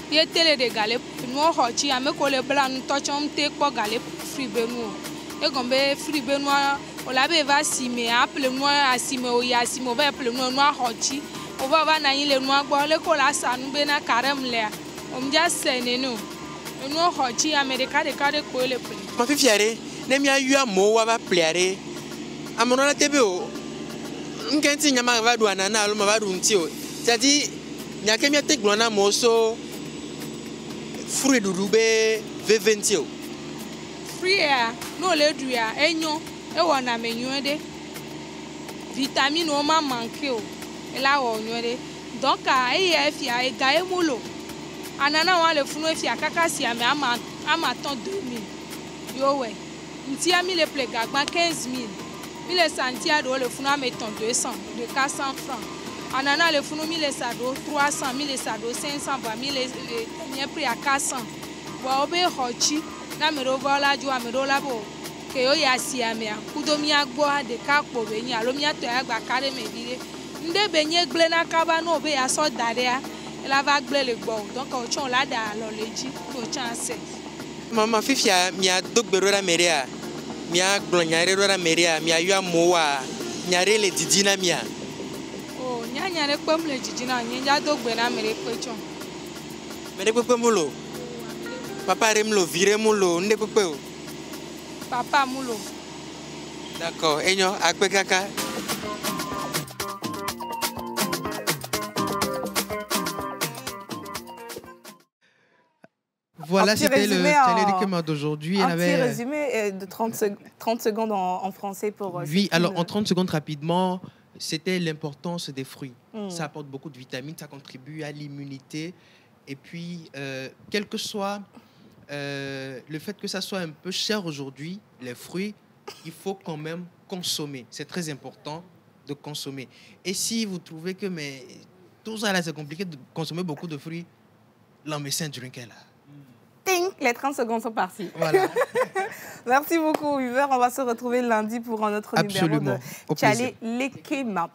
Ye tele de gale no hochi ame ko le bla nu tochom te ko gale fruit benu. E gombe fruit benu o la be va sime apple no asime o ya sime va apple no hochi. O va na yin le no agbo le ko la sanu be na karem le. O mja senenu. Enu hochi America de caro ko le pre. Ma fi fiare ne mi ayu amo wa va pleare. Amono la tebe o. Nkenti nyama va du anana aluma va du ntio. C'est-à-dire nya kemia te glona moso fruit du dube veventio. Fruit ya no le du ya enyo e wona menyo de. Vitamine o ma manque o. E la wo nyo de. Donc e e fia e ga e mulo. Anana wa le funu e fia kaka si ame ama ton 2000. Yo we. Nti ami le plega gba 15000. Mi le santia do le funu ame ton 200 de 400 francs. Anana le funu mi le sado 300, mi le sado 500, ba mi le nye prix à 400. Wa obe hochi na me do vola ju ame do labo. Ke yo ya si ame a kudo mi agbo de ka po be ni alo mi ato agba kare me dire. Nde be nye gble na kaba no be ya so dare a. Ela va gble le gbo. Donc o chon la da lo leji ko chan se. Mama fifia mia dogbero ra meria. Mia glonyare ra meria, mia yua moa, mia rele didina mia. Oh, nyanya re pem le jijina nyanja dogbe na mere pechon. Mere pepe mulo. Papa remlo vire mulo, nde pepe o. Papa mulo. D'accord, enyo akpe kaka. Voilà, c'était le télérécama d'aujourd'hui. Un petit résumé de 30 secondes en français pour... Oui, alors en 30 secondes rapidement, c'était l'importance des fruits. Ça apporte beaucoup de vitamines, ça contribue à l'immunité. Et puis, quel que soit le fait que ça soit un peu cher aujourd'hui, les fruits, il faut quand même consommer. C'est très important de consommer. Et si vous trouvez que tout ça là, c'est compliqué de consommer beaucoup de fruits, l'embessin du drink est là. Ting, les 30 secondes sont parties. Voilà. Merci beaucoup, Hubert. On va se retrouver lundi pour un autre numéro de Tchalé Lekema.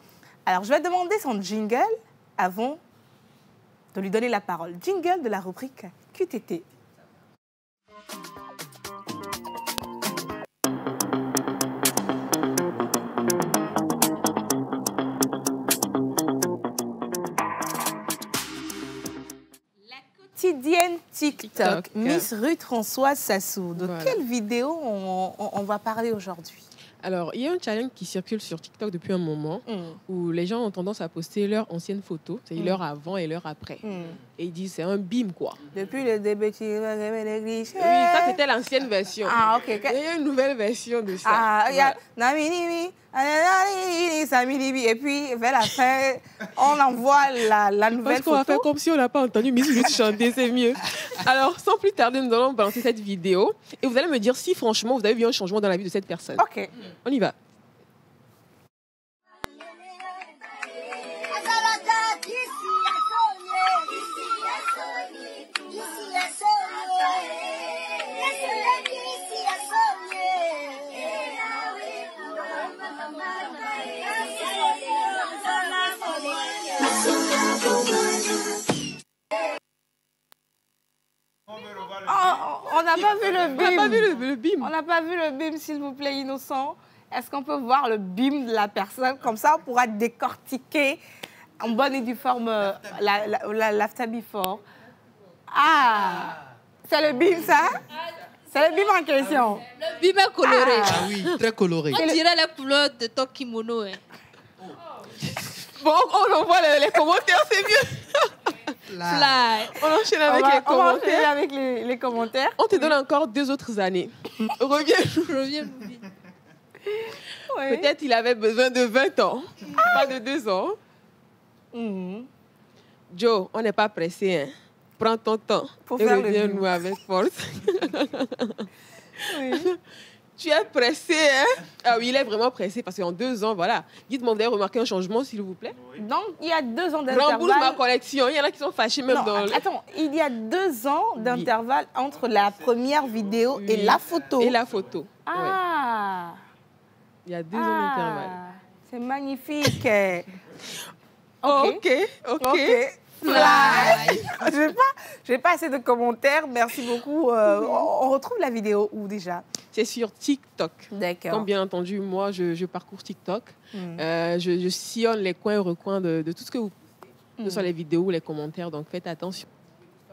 Alors, je vais demander son jingle avant de lui donner la parole. Jingle de la rubrique QTT. Quotidienne TikTok, Miss Ruth Françoise Sassou. De quelle vidéo on va parler aujourd'hui? Alors, il y a un challenge qui circule sur TikTok depuis un moment où les gens ont tendance à poster leurs anciennes photos, c'est l'heure avant et l'heure après. Et ils disent c'est un bim quoi. Depuis le début, tu vas oui, ça c'était l'ancienne version. Ah, ok. Il y a une nouvelle version de ça. Ah, il y a et puis vers la fin, on envoie la nouvelle photo. On va faire comme si on n'a pas entendu Miss Ruth chanter, c'est mieux. Alors, sans plus tarder, nous allons balancer cette vidéo et vous allez me dire si franchement vous avez vu un changement dans la vie de cette personne. Ok. On y va. On n'a pas vu le bim. On n'a pas vu le bim. On n'a pas vu le bim, s'il vous plaît, innocent. Est-ce qu'on peut voir le bim de la personne? Comme ça, on pourra décortiquer en bonne et due forme l'after before. Ah, c'est le bim, ça? C'est le bim en question. Le bim est coloré. Ah oui, très coloré. On dirait la couleur de ton kimono. Hein. Bon, on envoie les commentaires, c'est mieux. Fly. On enchaîne avec les commentaires. On va enchaîner avec les commentaires. On te donne encore 2 autres années. Reviens. Oui. Peut-être il avait besoin de 20 ans, pas de 2 ans. Joe, on n'est pas pressé. Hein. Prends ton temps et reviens-nous avec force. Oui. Tu es pressé, hein? Ah oui, il est vraiment pressé parce qu'en 2 ans, voilà. Dites-moi, vous avez remarqué un changement, s'il vous plaît? Donc, il y a 2 ans d'intervalle. Rembourse ma collection. Il y en a qui sont fâchés même dans le... Attends, il y a 2 ans d'intervalle entre la première vidéo et la photo. Et la photo. Ah! Ouais. Il y a 2 ans d'intervalle. C'est magnifique. Ok. Fly. Je vais pas assez de commentaires. Merci beaucoup. On retrouve la vidéo où déjà? C'est sur TikTok. D'accord. Comme bien entendu, moi, je parcours TikTok. Je sillonne les coins et recoins de tout ce que vous... Que ce soit les vidéos ou les commentaires. Donc, faites attention.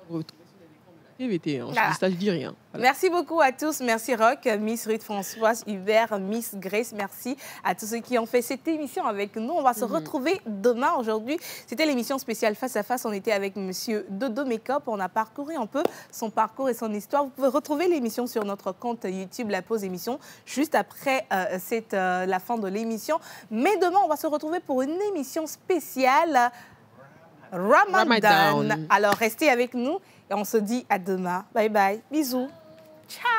Vous retrouvez sur les écrans de la Évitez, hein. Voilà. Je dis rien. Voilà. Merci beaucoup à tous. Merci Rock, Miss Ruth Françoise, Hubert, Miss Grace. Merci à tous ceux qui ont fait cette émission avec nous. On va se retrouver demain. Aujourd'hui, c'était l'émission spéciale Face à Face. On était avec Monsieur Dodo Makeup. On a parcouru un peu son parcours et son histoire. Vous pouvez retrouver l'émission sur notre compte YouTube, La Pause Émission, juste après la fin de l'émission. Mais demain, on va se retrouver pour une émission spéciale Ramadan. Alors, restez avec nous et on se dit à demain. Bye bye. Bisous. Ciao.